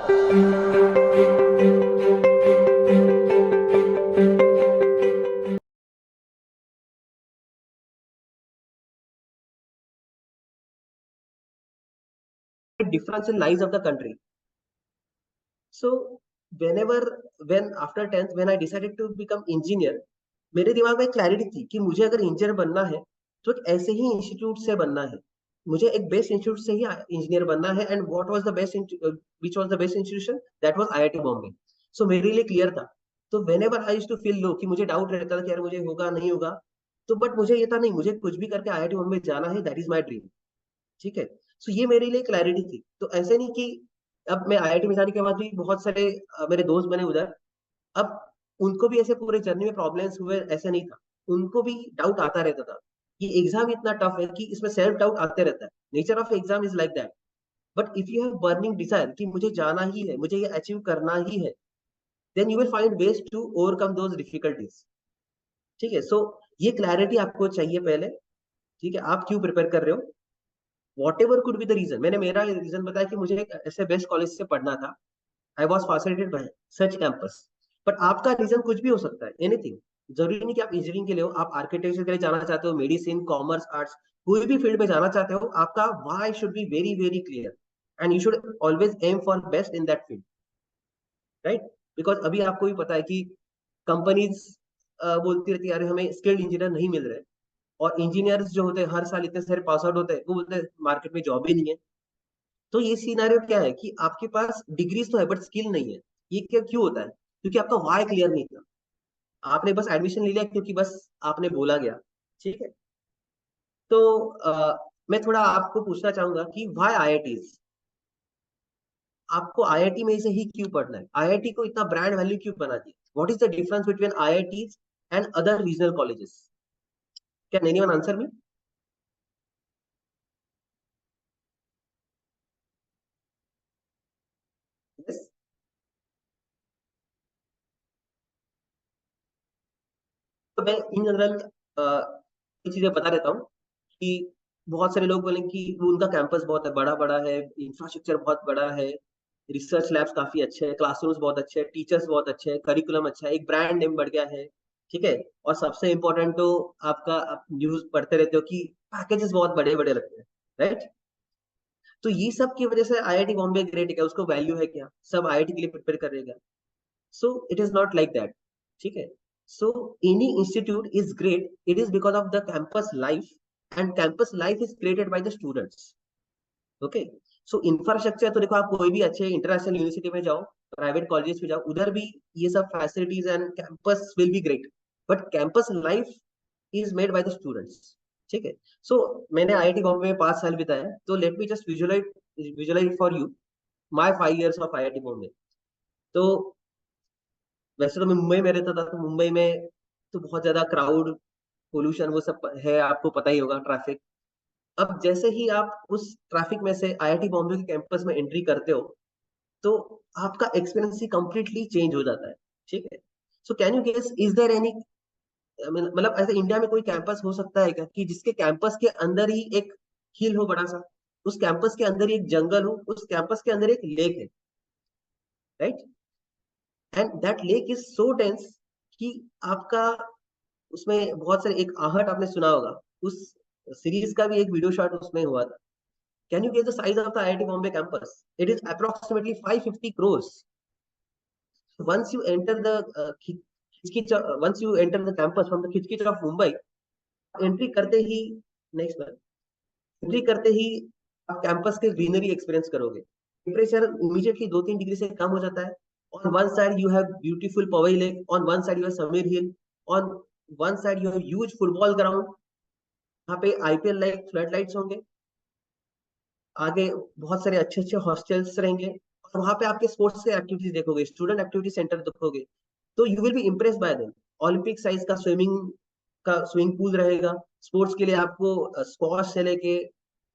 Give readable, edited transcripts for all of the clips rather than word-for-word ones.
difference in lives of the country. So when after 10th when I decided to become engineer, मेरे दिमाग में clarity थी कि मुझे अगर इंजीनियर बनना है तो एक ऐसे ही इंस्टीट्यूट से बनना है, मुझे एक बेस्ट इंस्टीट्यूट से ही इंजीनियर बनना है। And what was the best which was the best institution, that was IIT Bombay. So मेरे लिए क्लियर था। तो whenever I used to feel low कि मुझे डाउट रहता था कि यार मुझे होगा नहीं होगा, तो बट मुझे ये था नहीं, मुझे कुछ भी करके आईआईटी बॉम्बे जाना है, दैट इज माय ड्रीम। ठीक है। सो ये मेरे लिए क्लैरिटी थी। तो ऐसे नहीं कि अब मैं आईआईटी में जाने के बाद भी बहुत सारे मेरे दोस्त बने उधर, अब उनको भी ऐसे पूरे जर्नी में प्रॉब्लम्स हुए ऐसे नहीं था, उनको भी डाउट आता रहता था। ये एग्जाम इतना टफ है कि इसमें सेल्फ डाउट आते रहता है, nature of exam is like that. But if you have burning desire कि मुझे जाना ही है, मुझे ये अचीव करना ही है, then you will find ways to overcome those difficulties. ठीक है। सो ये क्लैरिटी आपको चाहिए पहले। ठीक है, आप क्यों प्रिपेयर कर रहे हो, whatever could be the reason. मैंने मेरा रीजन बताया कि मुझे एक ऐसे बेस्ट कॉलेज से पढ़ना था, I was facilitated bye such campus. But आपका रीजन कुछ भी हो सकता है, एनीथिंग। जरूरी नहीं कि आप इंजीनियरिंग के लिए हो, आप आर्किटेक्चर के लिए जाना चाहते हो, मेडिसिन, कॉमर्स, आर्ट्स, कोई भी फील्ड में जाना चाहते हो, आपका why should be very very clear and you should always aim for best in that field, right. Because अभी आपको भी पता है कि कंपनीज बोलती रहती है अरे हमें स्किल्ड इंजीनियर नहीं मिल रहे, और इंजीनियर्स जो होते हैं हर साल इतने सारे पास आउट होते हैं, वो बोलते हैं मार्केट में जॉब ही नहीं है। तो ये सिनेरियो क्या है कि आपके पास डिग्रीज तो है बट स्किल नहीं है। ये क्या क्यों होता है? क्योंकि आपका वाई क्लियर नहीं था, आपने बस एडमिशन ले लिया क्योंकि बस आपने बोला गया। ठीक है। तो मैं थोड़ा आपको पूछना चाहूंगा कि वाई आईआईटीज, आपको आईआईटी में से ही क्यों पढ़ना है, आईआईटी को इतना ब्रांड वैल्यू क्यों बना दिया? What is the difference between IITs and other regional colleges? Can anyone answer me? Yes. तो मैं इन जनरल ये चीजें बता देता हूँ कि बहुत सारे लोग बोलेंगे कि उनका कैंपस बहुत है, बड़ा बड़ा है, इंफ्रास्ट्रक्चर बहुत बड़ा है, रिसर्च लैब्स काफी अच्छे हैं, क्लासरूम्स बहुत अच्छे हैं, टीचर्स बहुत अच्छे हैं, करिकुलम अच्छा है, एक ब्रांड नेम बढ़ गया है। ठीक है। और सबसे इम्पोर्टेंट तो आपका, आप न्यूज पढ़ते रहते हो कि पैकेजेस बहुत बड़े बड़े लगते हैं, राइट। तो ये सब की वजह से आईआईटी बॉम्बे ग्रेट है क्या, उसको वैल्यू है क्या, सब आईआईटी के लिए प्रिपेयर करेगा? So it is not like that. ठीक है। So any institute is great, it is because of the campus life, and campus life is created by the students. Okay. So infrastructure तो देखो, आप कोई भी अच्छे इंटरनेशनल यूनिवर्सिटी में जाओ, प्राइवेट कॉलेजेस में जाओ, उधर भी ये सब facilities and campus will be great, but campus life is made by the students. ठीक है। सो मैंने आईआईटी बॉम्बे में 5 साल बिताया, तो let me just visualize visualize for you my 5 years of IIT Bombay. तो वैसे तो मैं मुंबई में रहता था, तो मुंबई में तो बहुत ज्यादा क्राउड, पोल्यूशन, वो सब है, आपको पता ही होगा, ट्रैफिक। अब जैसे ही आप उस ट्रैफिक में से आईआईटी बॉम्बे के कैंपस में एंट्री करते हो, तो आपका एक्सपीरियंस ही कंप्लीटली चेंज हो जाता है। ठीक है। So can you guess, is there any, मतलब ऐसे इंडिया में कोई कैंपस हो सकता है क्या कि जिसके कैंपस के अंदर ही एक हिल हो बड़ा सा, उस कैंपस के अंदर ही एक जंगल हो, उस कैंपस के अंदर एक लेक है, right. And that lake is so dense कि आपका उसमें बहुत सारे, एक आहट आपने सुना होगा, उस सीरीज का भी एक वीडियो शॉट उसमें हुआ था। Can you guess the size of the IIT Bombay campus? It is approximately 550 crores. Once you enter the once you enter the campus from the खिचखिच of Mumbai, entry करते ही, नेक्स्ट बार, entry करते ही आप campus के greenery experience करोगे। Temperature immediately 2-3 degree से कम हो जाता है। On one side you have beautiful Powai lake, on one side you have Sameer hill, on one side you have huge football ground, वहाँ पे आईपीएल लाइक फ्लड लाइट्स होंगे, आगे बहुत सारे अच्छे अच्छे हॉस्टल्स रहेंगे, और वहाँ पे आपके स्पोर्ट्स के एक्टिविटीज देखोगे, स्टूडेंट एक्टिविटी सेंटर देखोगे, तो you will be impress by them. Olympic size का स्विमिंग पूल रहेगा, स्पोर्ट्स के लिए आपको स्क्वाश से लेके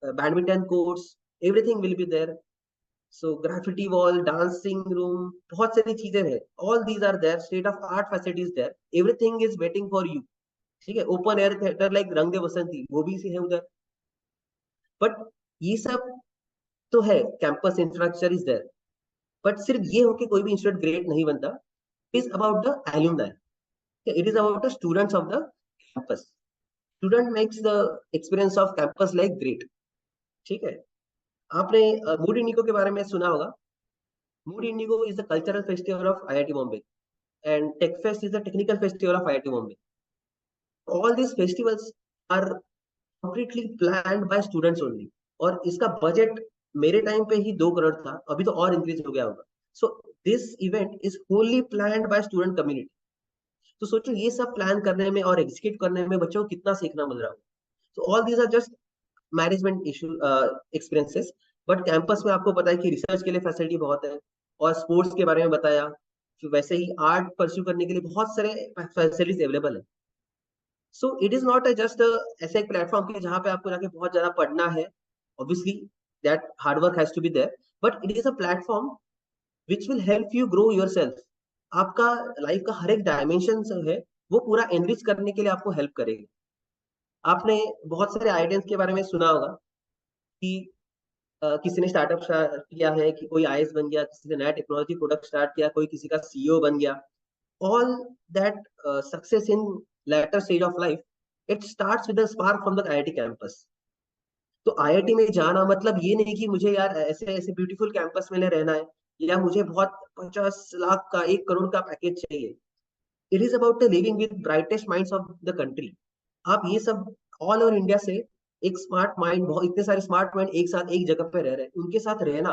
badminton courts, everything will be there. So graffiti wall, dancing room, बहुत सारी चीजें हैं, all these are there, state of art facilities there, everything is waiting for you. ठीक है। ओपन एयर थिएटर लाइक रंग दे बसंती, वो भी है उधर। बट ये सब तो है, campus infrastructure is there, but सिर्फ ये हो कि कोई भी इंस्टीट्यूट ग्रेट नहीं बनता. It is about the alumni. It is about the students of the campus. Student makes the experience off campus like great. ठीक है. आपने मूड इंडिगो के बारे में सुना होगा. Mood Indigo is the cultural festival of IIT Bombay and TechFest is the technical festival of IIT Bombay. All these festivals are completely planned by students only. और इसका बजट मेरे टाइम पे ही 2 करोड़ था, अभी तो और इंक्रीज हो गया होगा. So this event is wholly planned by student community. तो सोचो ये सब प्लान करने में और एग्जीक्यूट करने में बच्चों को कितना सीखना मिल रहा हो. तो all these are just management issue experiences. But campus में आपको पता है कि रिसर्च के लिए फैसिलिटी बहुत है, और स्पोर्ट्स के बारे में बताया. तो वैसे ही आर्ट परस्यू करने के लिए बहुत सारे फैसिलिटीज अवेलेबल है. So it is not just ऐसा एक प्लेटफॉर्म की जहाँ पे आपको जाके बहुत ज्यादा पढ़ना है. Obviously that hard work has to be there, but it is a platform which will help you grow yourself. आपका लाइफ का हर एक डायमेंशन है वो पूरा एनरिच करने के लिए आपको हेल्प करेगी. आपने बहुत सारे आइडियाज के बारे में सुना होगा कि किसी ने स्टार्टअप किया है, कि कोई आईएएस बन गया, किसी ने नया टेक्नोलॉजी प्रोडक्ट स्टार्ट किया, कोई किसी का सीईओ बन गया. All that success in later stage of life, it starts with a spark from the IIT campus. तो IIT में जाना मतलब ये नहीं कि मुझे यार ऐसे ऐसे ब्यूटीफुल कैंपस में रहना है, या मुझे बहुत 50 लाख का 1 करोड़ का पैकेज चाहिए. It is about the living with brightest minds of the country. आप ये सब ऑल ओवर इंडिया से एक स्मार्ट माइंड, बहुत इतने सारे स्मार्ट माइंड एक साथ एक जगह पे रह रहे हैं, उनके साथ रहना,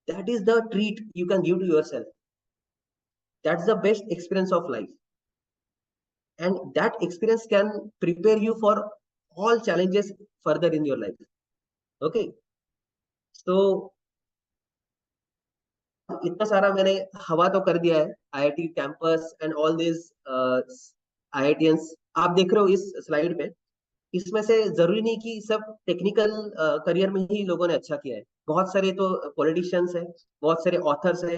that is the treat you can give to yourself. That's the best experience of life. And that experience can prepare you for all challenges further in your life. Okay. So इतना सारा मैंने हवा तो कर दिया है IIT campus and all this IITians. आप देख रहे हो इस स्लाइड पे, इसमें से जरूरी नहीं कि सब टेक्निकल करियर में ही लोगों ने अच्छा किया है. बहुत सारे तो पॉलिटिशियंस है, बहुत सारे ऑथर्स है,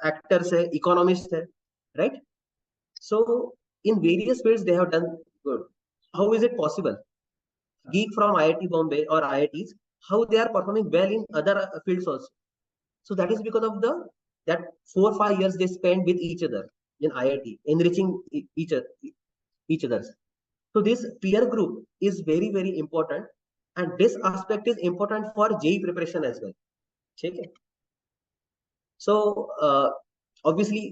एक्टर्स है, इकोनॉमिस्ट है, right. So in various fields they have done good. How is it possible? Geek from IIT Bombay or IITs, how they are performing well in other fields also. So that is because of the that 4 5 years they spend with each other in IIT, enriching each others. So this peer group is very important, and this aspect is important for JEE preparation as well. ठीक है. So obviously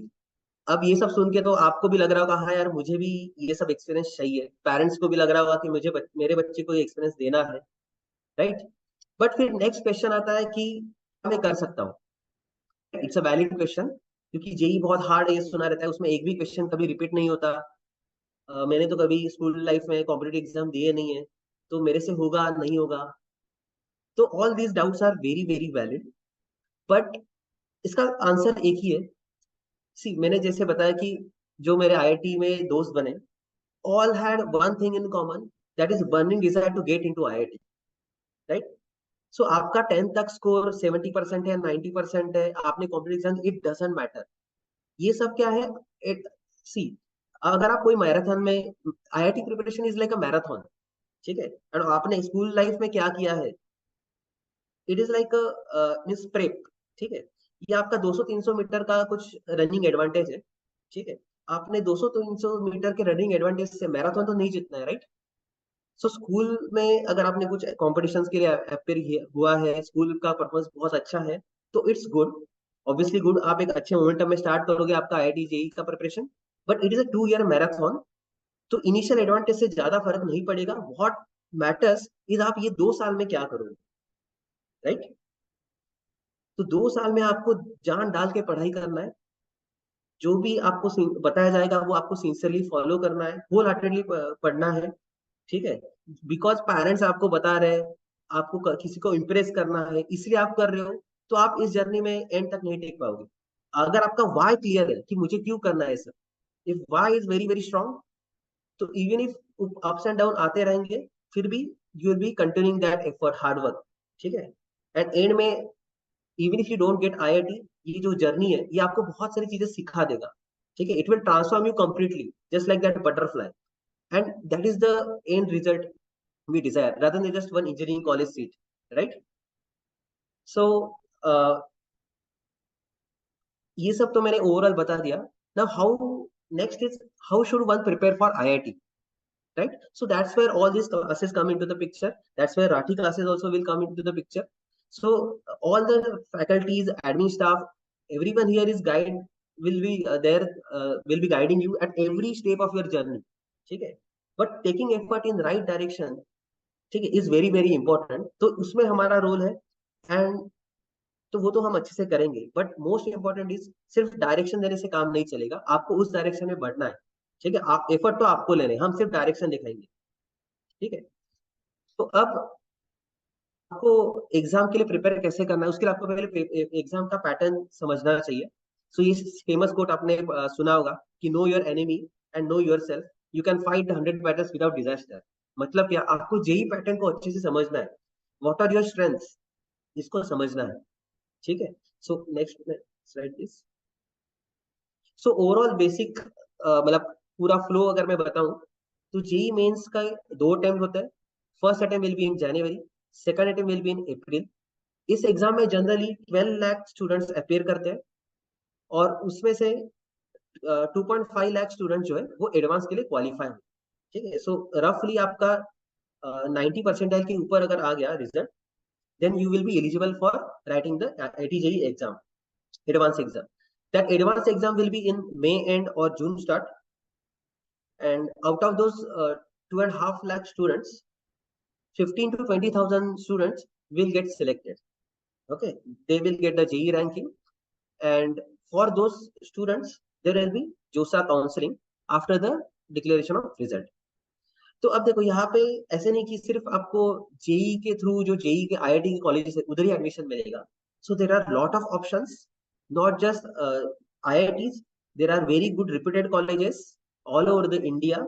अब ये सब सुन के तो आपको भी लग रहा होगा हाँ यार मुझे भी ये सब एक्सपीरियंस चाहिए, पेरेंट्स को भी लग रहा होगा कि मुझे मेरे बच्चे को ये एक्सपीरियंस देना है, राइट. बट फिर नेक्स्ट क्वेश्चन आता है कि मैं कर सकता हूँ. इट्स अ वैलिड क्वेश्चन, क्योंकि जेई बहुत हार्ड है ये सुना रहता है, उसमें एक भी क्वेश्चन कभी रिपीट नहीं होता. मैंने तो कभी स्कूल लाइफ में कॉम्पिटेटिव एग्जाम दिए नहीं है, तो मेरे से होगा नहीं होगा. तो all these doubts are very valid, but इसका आंसर एक ही है. सी मैंने जैसे बताया कि जो मेरे IIT में दोस्त बने, all had one thing in common, that is burning desire to get into IIT, right. So आपका 10th तक स्कोर 70% है, 90% है, आपने कॉम्पिटिशन, इट डजंट मैटर. ये सब क्या है, इट सी अगर आप कोई मैराथन में, IIT preparation is like a marathon. ठीक है. और आपने स्कूल लाइफ में क्या किया है, it is like means prep. ठीक है. ये आपका 200 300 मीटर का कुछ रनिंग एडवांटेज है. ठीक है. आपने 200 300 मीटर के रनिंग एडवांटेज से मैराथन तो नहीं जीतना है, राइट. सो स्कूल में अगर आपने कुछ कॉम्पिटिशन्स के लिए अपेयर हुआ है, स्कूल का परफॉर्मेंस बहुत अच्छा है, तो इट्स गुड. ऑब्वियसली गुड, आप एक अच्छे मोमेंटम में स्टार्ट करोगे आपका IIT जेई का preparation. But it is a 2 year marathon. तो इनिशियल एडवांटेज से ज्यादा फर्क नहीं पड़ेगा. व्हाट मैटर्स इज आप ये 2 साल में क्या करोगे, राइट. तो 2 साल में आपको जान डाल के पढ़ाई करना है. जो भी आपको बताया जाएगा वो आपको सिंसियरली फॉलो करना है, होल हार्टेडली पढ़ना है. ठीक है. बिकॉज पेरेंट्स आपको बता रहे हैं, आपको किसी को इम्प्रेस करना है, इसलिए आप कर रहे हो. तो आप इस जर्नी में एंड तक नहीं टेक पाओगे. अगर आपका वाई क्लियर है कि मुझे क्यों करना है सब, if why is very strong, तो even if ups and down आते रहेंगे, फिर भी you will be continuing that effort, hard work. ठीक है. एंड एंड में even if you don't get IIT, ये जो जर्नी है ये आपको बहुत सारी चीजें सिखा देगा. ठीक है. It will transform you completely, just like that butterfly. And that is the end result we desire, rather than just one engineering college seat, right. So ये सब तो मैंने ओवरऑल बता दिया. Now how next is how should one prepare for IIT, right? So that's where all these classes come into the picture. That's where Rathi classes also will come into the picture. So all the faculties, admin staff, everyone here is guide will be there, will be guiding you at every step of your journey. ठीक है? But taking effort in right direction, ठीक है, is very very important. तो उसमें हमारा role है. And तो वो तो हम अच्छे से करेंगे, बट मोस्ट इंपॉर्टेंट इज सिर्फ डायरेक्शन देने से काम नहीं चलेगा, आपको उस डायरेक्शन में बढ़ना है. ठीक है, आप एफर्ट तो आपको लेने हैं, हम सिर्फ डायरेक्शन दिखाएंगे. ठीक है. तो अब आपको एग्जाम के लिए प्रिपेयर कैसे करना है, उसके लिए आपको पहले एग्जाम का पैटर्न समझना चाहिए. सो ये फेमस कोट आपने सुना होगा कि know your enemy and know your self, you can fight 100 battles without disaster. मतलब क्या, आपको जेई पैटर्न को अच्छे से समझना है. व्हाट आर योर स्ट्रेंथ्स, इसको समझना है. ठीक है. So next slide please. So overall basic मतलब पूरा फ्लो अगर मैं बताऊं, तो जेई मेंस का 2 अटेम्प्ट होता है. First attempt will be in January, second attempt will be in April. इस एग्जाम में जनरली 12 लाख स्टूडेंट्स अपेयर करते हैं, और उसमें से 2.5 लाख स्टूडेंट जो है वो एडवांस के लिए क्वालिफाई है. ठीक है. सो रफली आपका 90 परसेंटाइल के ऊपर अगर आ गया result, then you will be eligible for writing the IIT JEE exam, advanced exam. That advanced exam will be in May end or June start. And out of those 2.5 lakh students, 15 to 20,000 students will get selected. Okay, they will get the JEE ranking, and for those students, there will be JOSA counseling after the declaration of result. तो अब देखो यहाँ पे ऐसे नहीं कि सिर्फ आपको जेई के थ्रू, जो जेई के IIT के कॉलेजेस है उधर ही एडमिशन मिलेगा. So there are lot of options, not just IITs. There are very good reputed colleges all over the India.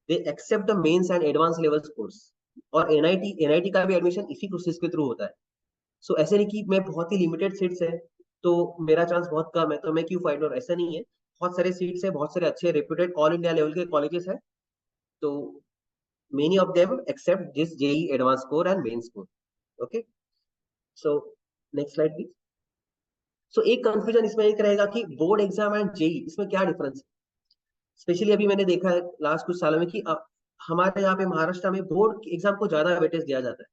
They accept the mains and advanced levels course. और NIT का भी admission इसी process के through होता है. सो ऐसे नहीं कि मैं बहुत ही लिमिटेड सीट्स है तो मेरा चांस बहुत कम है तो मैं क्यों फाइट, और ऐसा नहीं है. बहुत सारे सीट्स है, बहुत सारे अच्छे रेप्यूटेड ऑल इंडिया लेवल के कॉलेजेस है. तो many of them accept this JEE advanced score and main score. Okay, so next slide please. So एक कंफ्यूजन इसमें एक रहेगा कि बोर्ड एग्जाम एंड जेई इसमें क्या डिफरेंस है. स्पेशली अभी मैंने देखा है लास्ट कुछ सालों में कि हमारे यहाँ पे महाराष्ट्र में बोर्ड एग्जाम को ज्यादा वेटेज दिया जाता है.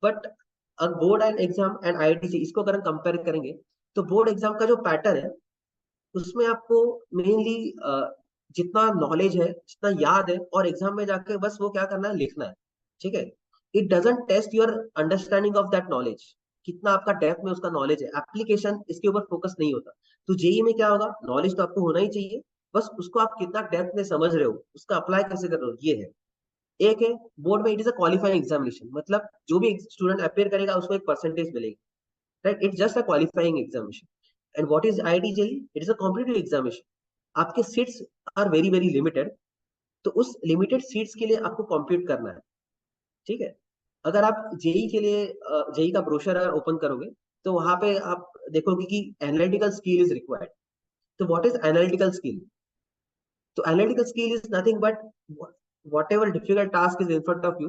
बट अब board and exam and IIT से इसको अगर हम कंपेयर करेंगे, तो बोर्ड एग्जाम का जो पैटर्न है उसमें आपको मेनली जितना नॉलेज है, जितना याद है, और एग्जाम में जाके बस वो क्या करना है, लिखना है. ठीक है. It doesn't test your understanding of that knowledge, कितना आपका डेप्थ में उसका नॉलेज है. एप्लीकेशन इसके ऊपर फोकस नहीं होता. तो जेई में क्या होगा, नॉलेज तो आपको होना ही चाहिए, बस उसको आप कितना डेप्थ में समझ रहे हो, उसका अप्लाई कैसे कर रहे हो, ये है. एक है बोर्ड में, it is a qualifying examination, मतलब जो भी स्टूडेंट अपेयर करेगा उसको एक परसेंटेज मिलेगी. Right, it's just a qualifying examination. And what is IIT JEE, it is a competitive examination. आपके seats are very very limited, तो उस लिमिटेड सीट्स के लिए आपको कॉम्पीट करना है. ठीक है. अगर आप जेई के लिए जेई का ब्रोशर ओपन करोगे, तो वहां पे आप देखोगे कि एनालिटिकल स्किल इज रिक्वायर्ड. तो व्हाट इज एनालिटिकल स्किल? तो analytical skill is nothing but whatever difficult task is in front of you,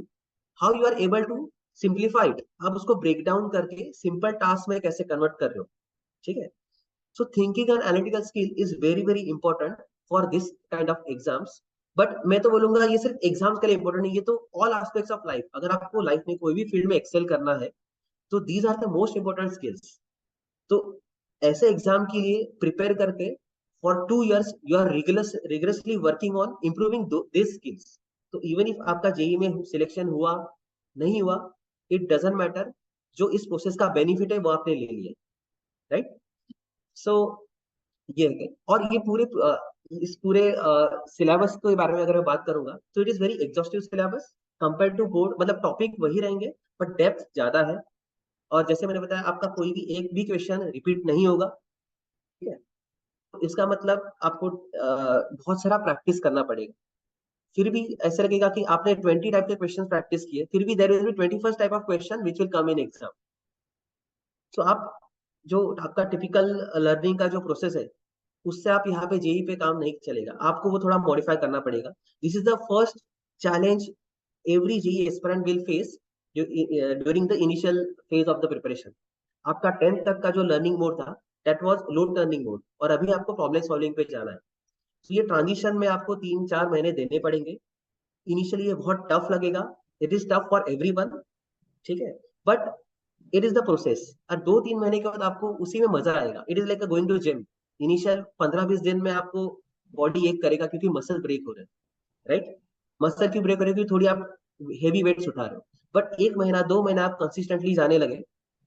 how you are able to simplify it, आप उसको ब्रेक डाउन करके सिंपल टास्क में कैसे convert कर रहे हो. ठीक है. So thinking and analytical skill is very very important for this kind of exams. But मैं तो बोलूंगा ये सिर्फ एग्जाम्स के लिए इंपॉर्टेंट नहीं, ये तो ऑल एस्पेक्ट्स ऑफ लाइफ. अगर आपको लाइफ में कोई भी फील्ड में एक्सेल करना है, तो these are the most important skills. तो ऐसे एग्जाम के लिए प्रिपेयर करके for 2 years you are rigorously working on improving this skills. तो इवन इफ आपका जेई में सिलेक्शन हुआ नहीं हुआ, इट डजेंट मैटर. जो इस प्रोसेस का बेनिफिट है वो आपने ले लिया. राइट. सो ये है. और ये पूरे इस पूरे सिलेबस के बारे में अगर मैं बात करूंगा, तो it is very exhaustive syllabus compare to board. मतलब टॉपिक वही रहेंगे बट डेप्थ ज्यादा है. और जैसे मैंने बताया, आपका कोई भी एक भी क्वेश्चन रिपीट नहीं होगा. ठीक है. तो इसका मतलब आपको बहुत सारा प्रैक्टिस करना पड़ेगा. फिर भी ऐसा लगेगा कि आपने 20 टाइप के क्वेश्चन प्रैक्टिस किए, फिर भी there will be 21st type of question which will come in exam. तो आप जो आपका टिपिकल लर्निंग का जो प्रोसेस है, उससे आप यहाँ पे जेई पे काम नहीं चलेगा, आपको वो थोड़ा मॉडिफाई करना पड़ेगा. This is the first challenge every JEE aspirant will face during the initial phase of the preparation. आपका 10th तक का जो लर्निंग मोड था, that was load turning mode, और अभी आपको प्रॉब्लम सॉल्विंग पे जाना है। तो ये ट्रांजिशन में आपको 3-4 महीने देने पड़ेंगे। इनिशियली ये बहुत टफ लगेगा, it is tough for everyone, ठीक है, but it is the process. और 2-3 महीने के बाद आपको उसी में मजा आएगा। It is like going to gym. Initial 15-20 दिन में आपको बॉडी एक करेगा क्योंकि मसल ब्रेक हो रहे हैं, राइट। मसल क्यों ब्रेक हो रहे हैं? क्योंकि थोड़ी आप हेवी वेट्स उठा रहे हो। बट 1 महीना 2 महीना आप कंसिस्टेंटली जाने लगे,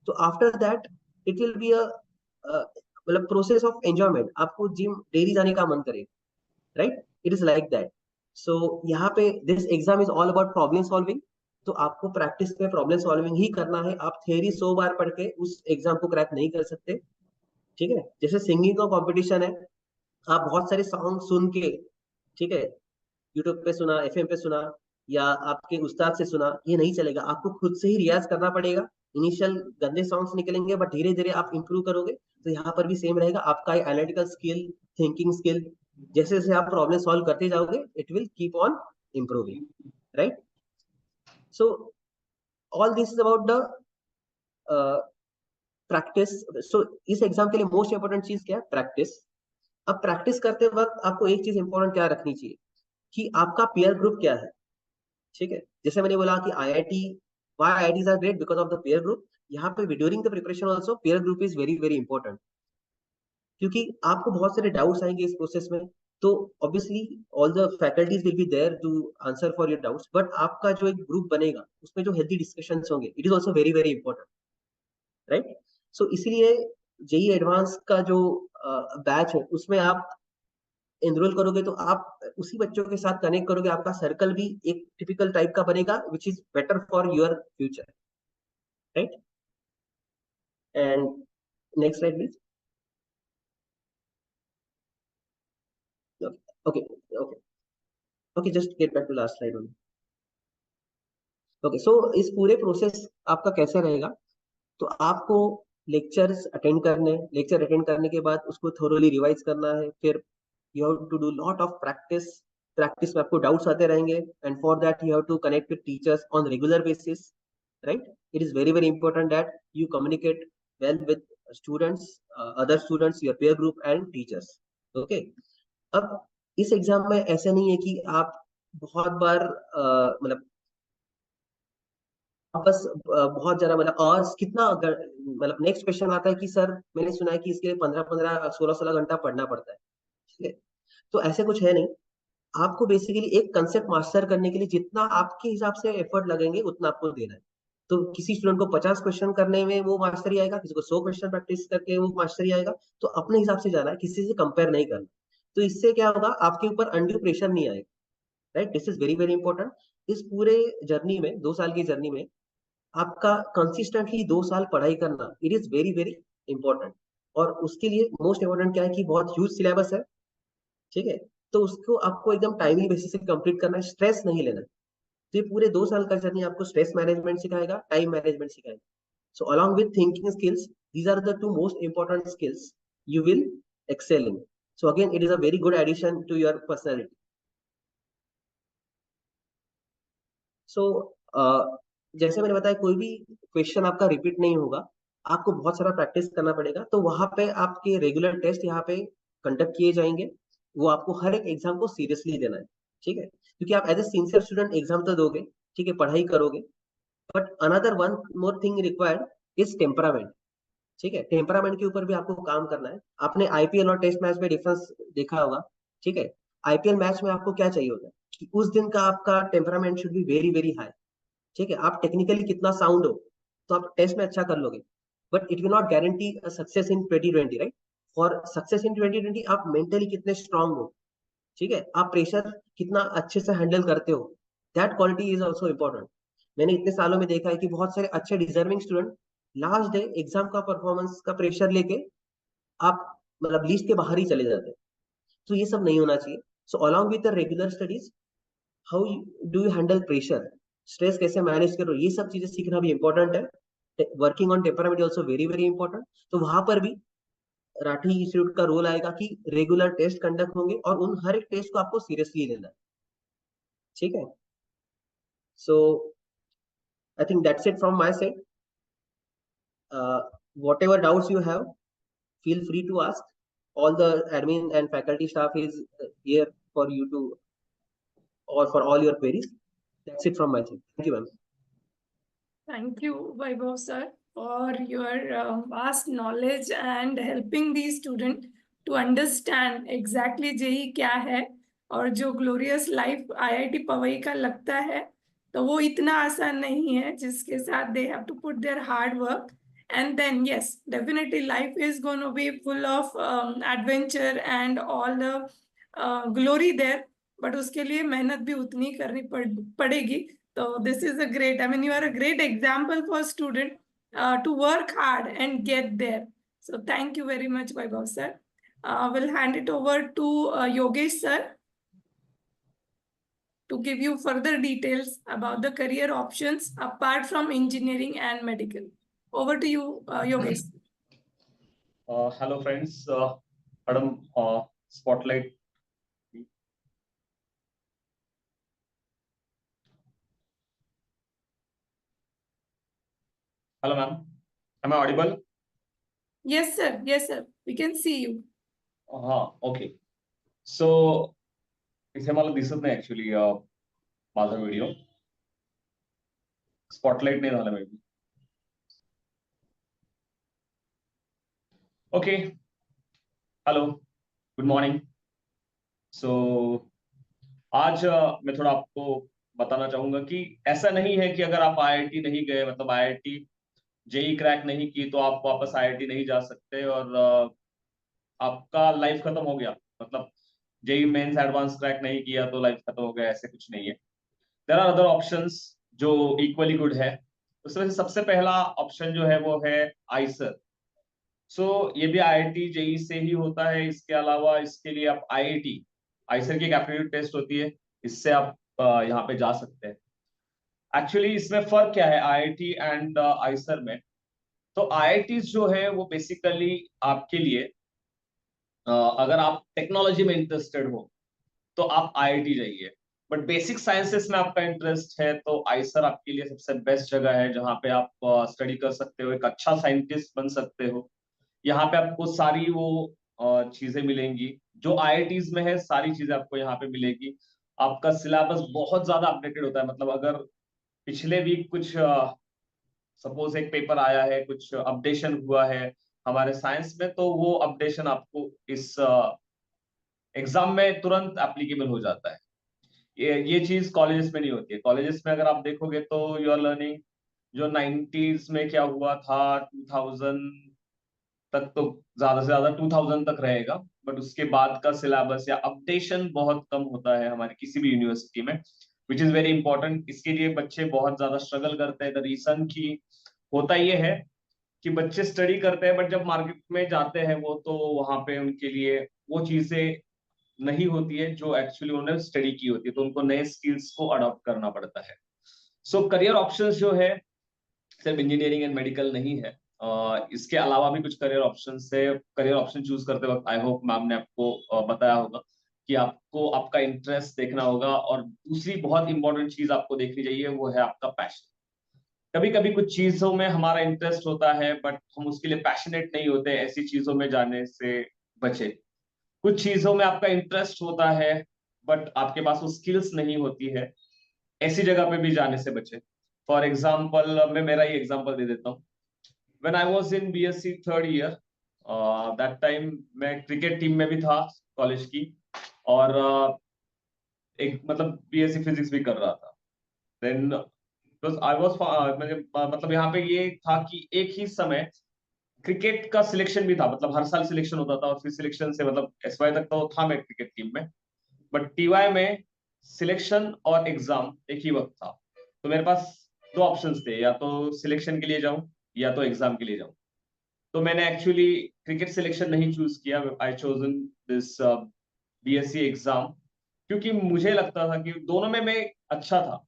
तो after that it will be a मतलब प्रोसेस ऑफ एंजॉयमेंट। आपको जिम डेली जाने का मन करे, right. It is like that. So यहाँ पे this exam is all about problem solving. तो आपको प्रैक्टिस में प्रॉब्लम सॉल्विंग ही करना है। आप थियरी 100 बार पढ़ के उस एग्जाम को क्रैक नहीं कर सकते, ठीक है। जैसे सिंगिंग का कंपटीशन है, आप बहुत सारे सॉन्ग सुन के, ठीक है, यूट्यूब पे सुना, एफएम पे सुना, या आपके उस्ताद से सुना, ये नहीं चलेगा। आपको खुद से ही रियाज करना पड़ेगा। इनिशियल गंदे सॉन्ग्स निकलेंगे, बट धीरे धीरे आप इंप्रूव करोगे। तो यहाँ पर भी सेम रहेगा, आपका एनालिटिकल स्किल, थिंकिंग स्किल, जैसे जैसे आप प्रॉब्लम सॉल्व करते जाओगे, it will keep on improving, right. So all this is about the practice. So इस एग्जाम के लिए मोस्ट इंपोर्टेंट चीज क्या है? प्रैक्टिस। अब प्रैक्टिस करते वक्त आपको एक चीज इंपॉर्टेंट क्या रखनी चाहिए कि आपका पीयर ग्रुप क्या है, ठीक है। जैसे मैंने बोला कि IIT, why IITs are great because of the peer group. यहाँ पे during the preparation also peer group is very very important, क्योंकि आपको बहुत सारे डाउट्स आएंगे इस प्रोसेस में। तो obviously all the faculties will be there to answer for your doubts, but आपका जो एक ग्रुप बनेगा उसमें जो हेल्दी डिस्कशंस होंगे, it is also very very important, right. So इसीलिए जेई एडवांस का जो बैच है उसमें आप एनरोल करोगे, तो आप उसी बच्चों के साथ कनेक्ट करोगे। आपका सर्कल भी एक टिपिकल टाइप का बनेगा, which is better for your future, right. And next slide please. Okay okay okay, just get back to last slide only. Okay, so इस पूरे प्रोसेस आपका कैसे रहेगा? तो आपको लेक्चर अटेंड करने के बाद उसको थोरोली रिवाइज करना है। फिर you have to do lot of practice. Practice में आपको डाउट्स आते रहेंगे, and for that you have to connect with teachers on regular basis, right. It is very very important that you communicate well with students, other students, your peer group and teachers, okay. अब इस exam में ऐसा नहीं है कि आप बहुत बार मतलब बस बहुत ज्यादा मतलब और कितना मतलब नेक्स्ट क्वेश्चन आता है कि सर मैंने सुना है कि इसके लिए 15-15 16-16 घंटा पढ़ना पड़ता है, ठीक है। तो ऐसे कुछ है नहीं। आपको बेसिकली एक कंसेप्ट मास्टर करने के लिए जितना आपके हिसाब से एफर्ट लगेंगे उतना आपको देना है। तो किसी स्टूडेंट को 50 क्वेश्चन करने में वो मास्टरी आएगा, किसी को 100 क्वेश्चन प्रैक्टिस करके वो मास्टरी आएगा। तो अपने हिसाब से जाना है, किसी से कंपेयर नहीं करना। तो इससे क्या होगा, आपके ऊपर अनड्यू प्रेशर नहीं आएगा, right. This is very very important. इस पूरे जर्नी में, 2 साल की जर्नी में, आपका कंसिस्टेंटली 2 साल पढ़ाई करना, it is very very important. और उसके लिए मोस्ट इंपॉर्टेंट क्या है कि बहुत ह्यूज सिलेबस है, ठीक है। तो उसको आपको एकदम टाइमली बेसिस से कंप्लीट करना है, स्ट्रेस नहीं लेना है। तो ये पूरे 2 साल का जर्नी आपको स्ट्रेस मैनेजमेंट सिखाएगा, टाइम मैनेजमेंट सिखाएगा। So along with thinking skills, these are the 2 most important skills you will excel in. So again, it is a very good addition to your personality. सो जैसे मैंने बताया, कोई भी question आपका repeat नहीं होगा। आपको बहुत सारा प्रैक्टिस करना पड़ेगा। तो वहां पे आपके रेगुलर टेस्ट यहाँ पे कंडक्ट किए जाएंगे। वो आपको हर एक एग्जाम को सीरियसली लेना है, ठीक है, क्योंकि आप as a sincere student exam तो दोगे, ठीक है, पढ़ाई करोगे। But another one more thing required is temperament, ठीक है। टेम्परामेंट के ऊपर भी आपको काम करना है। आपने आईपीएल और टेस्ट मैच में डिफरेंस देखा होगा, ठीक है। आईपीएल मैच में आपको क्या चाहिए होता है कि उस दिन का आपका temperament should be very very high, ठीक है। आप टेक्निकली कितना साउंड हो, तो आप टेस्ट में अच्छा कर लोगे, but it will not guarantee success in 2020, right. For success in 2020 आप मेंटली कितने स्ट्रांग हो, ठीक है, आप प्रेशर कितना अच्छे से हैंडल करते हो, that quality is also important. मैंने इतने सालों में देखा है कि बहुत सारे अच्छे deserving student last day exam का परफॉर्मेंस का प्रेशर लेके आप मतलब लिस्ट के बाहर ही चले जाते हैं। तो ये सब नहीं होना चाहिए। So along with the regular studies, how do you handle pressure, stress कैसे मैनेज करो, ये सब चीजें सीखना भी इंपॉर्टेंट है। Working on temperament also very very important. तो वहां पर भी राठी इंस्टीट्यूट का रोल आएगा कि रेगुलर टेस्ट कंडक्ट होंगे और उन हर एक टेस्ट को आपको सीरियसली लेना है, ठीक है। So I think that's it from my side. Whatever doubts you have, feel free to ask. All the admin and faculty staff is here for you to, or for all your queries. That's it from my side. Thank you, ma'am. Thank you, Vaibhav sir, for your vast knowledge and helping the student to understand exactly JEE क्या है और जो glorious life IIT Pawai का लगता है तो वो इतना आसान नहीं है जिसके साथ they have to put their hard work and then yes definitely life is going to be full of adventure and all the glory there but उसके लिए मेहनत भी उतनी करनी पड़ेगी. So this is a great, I mean, you are a great example for student to work hard and get there. So thank you very much, Vaibhav sir. We'll hand it over to Yogesh sir to give you further details about the career options apart from engineering and medical. Over to you, Yogesh. Hello friends, Madam Spotlight. Hello ma'am, am I audible? Yes sir, yes sir, we can see you. Okay. So इथे मला दिसत नाही actually माझा video spotlight नाही झाला maybe. Okay, hello, good morning. So आज मैं थोड़ा आपको बताना चाहूंगा कि ऐसा नहीं है कि अगर आप आईआईटी नहीं गए, मतलब आईआईटी जेई क्रैक नहीं की तो आप वापस आईआईटी नहीं जा सकते और आपका लाइफ खत्म हो गया. मतलब जेई मेंस एडवांस क्रैक नहीं किया तो लाइफ खत्म हो गया, ऐसे कुछ नहीं है. देयर आर अदर ऑप्शंस जो इक्वली गुड है. उसमें से सबसे पहला ऑप्शन जो है वो है आईसर. सो ये भी आईआईटी जेई से ही होता है. इसके अलावा इसके लिए आप आईआईटी आईसर की एक एप्टीट्यूड टेस्ट होती है, इससे आप यहाँ पे जा सकते हैं. एक्चुअली इसमें फर्क क्या है आईआईटी एंड आईसर में? तो आईआईटी जो है वो बेसिकली आपके लिए अगर आप टेक्नोलॉजी में इंटरेस्टेड हो तो आप आईआईटी जाइए. बट बेसिक साइंसेस में आपका इंटरेस्ट है तो आईसर आपके लिए सबसे बेस्ट जगह है जहाँ पे आप स्टडी कर सकते हो, एक अच्छा साइंटिस्ट बन सकते हो. यहाँ पे आपको सारी वो चीजें मिलेंगी जो आईआईटीज में है, सारी चीजें आपको यहाँ पे मिलेगी. आपका सिलेबस बहुत ज्यादा अपडेटेड होता है. मतलब अगर पिछले वीक कुछ सपोज एक पेपर आया है, कुछ अपडेशन हुआ है हमारे साइंस में, तो वो अपडेशन आपको इस एग्जाम में तुरंत एप्लीकेबल हो जाता है. ये चीज कॉलेजेस में नहीं होती है. कॉलेजेस में अगर आप देखोगे तो यू आर लर्निंग जो 90s में क्या हुआ था 2000 तक, तो ज्यादा से ज्यादा 2000 तक रहेगा. बट उसके बाद का सिलेबस या अपडेशन बहुत कम होता है हमारी किसी भी यूनिवर्सिटी में, विच इज वेरी इंपॉर्टेंट. इसके लिए बच्चे बहुत ज्यादा स्ट्रगल करते हैं. द रीजन की होता ये है कि बच्चे स्टडी करते हैं बट जब मार्केट में जाते हैं वो, तो वहां पे उनके लिए वो चीजें नहीं होती है जो एक्चुअली उन्होंने स्टडी की होती है, तो उनको नए स्किल्स को अडॉप्ट करना पड़ता है. सो करियर ऑप्शंस जो है सिर्फ इंजीनियरिंग एंड मेडिकल नहीं है. इसके अलावा भी कुछ करियर ऑप्शन है. करियर ऑप्शन चूज करते वक्त आई होप मैम ने आपको बताया होगा कि आपको आपका इंटरेस्ट देखना होगा. और दूसरी बहुत इंपॉर्टेंट चीज आपको देखनी चाहिए वो है आपका पैशन. कभी कभी कुछ चीजों में हमारा इंटरेस्ट होता है बट हम उसके लिए पैशनेट नहीं होते. ऐसी चीजों में जाने से बचे. कुछ चीजों में आपका इंटरेस्ट होता है बट आपके पास वो स्किल्स नहीं होती है, ऐसी जगह पे भी जाने से बचे. फॉर एग्जाम्पल मैं मेरा ही एग्जाम्पल दे देता हूँ. When I was in BSc third year, that time मैं क्रिकेट टीम में भी था कॉलेज की, और एक मतलब बीएससी फिजिक्स भी कर रहा था. देन आई वाज मतलब यहाँ पे ये था कि एक ही समय क्रिकेट का सिलेक्शन भी था. मतलब हर साल सिलेक्शन होता था और फिर सिलेक्शन से मतलब एसवाई तक तो था मैं क्रिकेट टीम में, बट टीवाई में सिलेक्शन और एग्जाम एक ही वक्त था. तो मेरे पास दो ऑप्शंस थे, या तो सिलेक्शन के लिए जाऊं या तो एग्जाम के लिए जाऊं. तो मैंने एक्चुअली क्रिकेट सिलेक्शन नहीं चूज किया. आई चोजन दिस बीएससी एग्जाम क्योंकि मुझे लगता था कि दोनों में मैं अच्छा था.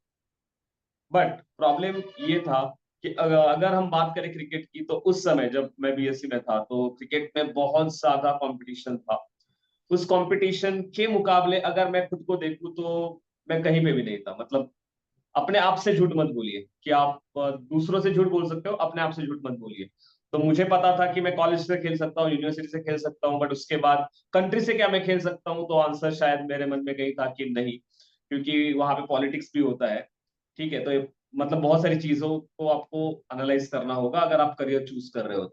बट प्रॉब्लम ये था कि अगर हम बात करें क्रिकेट की, तो उस समय जब मैं बीएससी में था तो क्रिकेट में बहुत ज्यादा कंपटीशन था. उस कंपटीशन के मुकाबले अगर मैं खुद को देखूं तो मैं कहीं पे भी नहीं था. मतलब अपने आप से झूठ मत बोलिए कि आप दूसरों से झूठ बोल सकते हो, अपने आप से झूठ मत बोलिए. तो मुझे पता था कि मैं कॉलेज से खेल सकता हूँ, यूनिवर्सिटी से खेल सकता हूँ, बट उसके बाद कंट्री से क्या मैं खेल सकता हूँ, तो आंसर शायद मेरे मन में कहीं था कि नहीं, क्योंकि वहां पे पॉलिटिक्स भी होता है। ठीक है, तो मतलब बहुत सारी चीजों को आपको एनालाइज करना होगा अगर आप करियर चूज कर रहे हो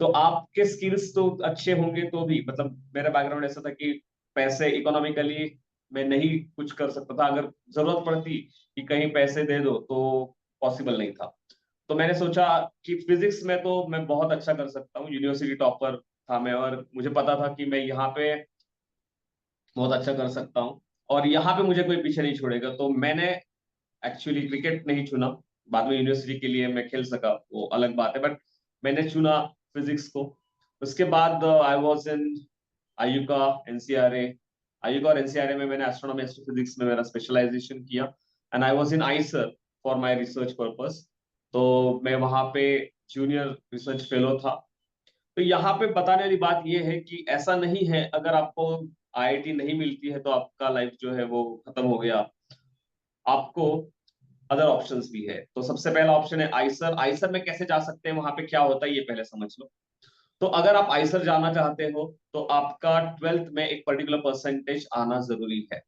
तो आपके स्किल्स तो अच्छे होंगे तो भी, मतलब मेरा बैकग्राउंड ऐसा था कि पैसे इकोनॉमिकली मैं नहीं कुछ कर सकता था, अगर जरूरत पड़ती कि कहीं पैसे दे दो तो पॉसिबल नहीं था। तो मैंने सोचा कि फिजिक्स में तो मैं बहुत अच्छा कर सकता हूँ, यूनिवर्सिटी टॉपर था मैं, और मुझे पता था कि मैं यहाँ पे बहुत अच्छा कर सकता हूँ और यहाँ पे मुझे कोई पीछे नहीं छोड़ेगा। तो मैंने एक्चुअली क्रिकेट नहीं चुना, बाद में यूनिवर्सिटी के लिए मैं खेल सका वो अलग बात है, बट मैंने चुना फिजिक्स को। उसके बाद I was in IUCAA, NCRA. IUCAA और एनसीआरए में मैंने एस्ट्रोनॉमी एस्ट्रोफिजिक्स में मेरा स्पेशलाइजेशन किया, and I was in Eicher for my research purpose. तो मैं वहां पे जूनियर रिसर्च फेलो था। तो यहाँ पे बताने वाली बात ये है कि ऐसा नहीं है अगर आपको आईआईटी नहीं मिलती है तो आपका लाइफ जो है वो खत्म हो गया। आपको अदर ऑप्शंस भी है। तो सबसे पहला ऑप्शन है आईसर। आईसर में कैसे जा सकते हैं, वहां पे क्या होता है ये पहले समझ लो। तो अगर आप आईसर जाना चाहते हो तो आपका 12th में एक पर्टिकुलर परसेंटेज आना जरूरी है।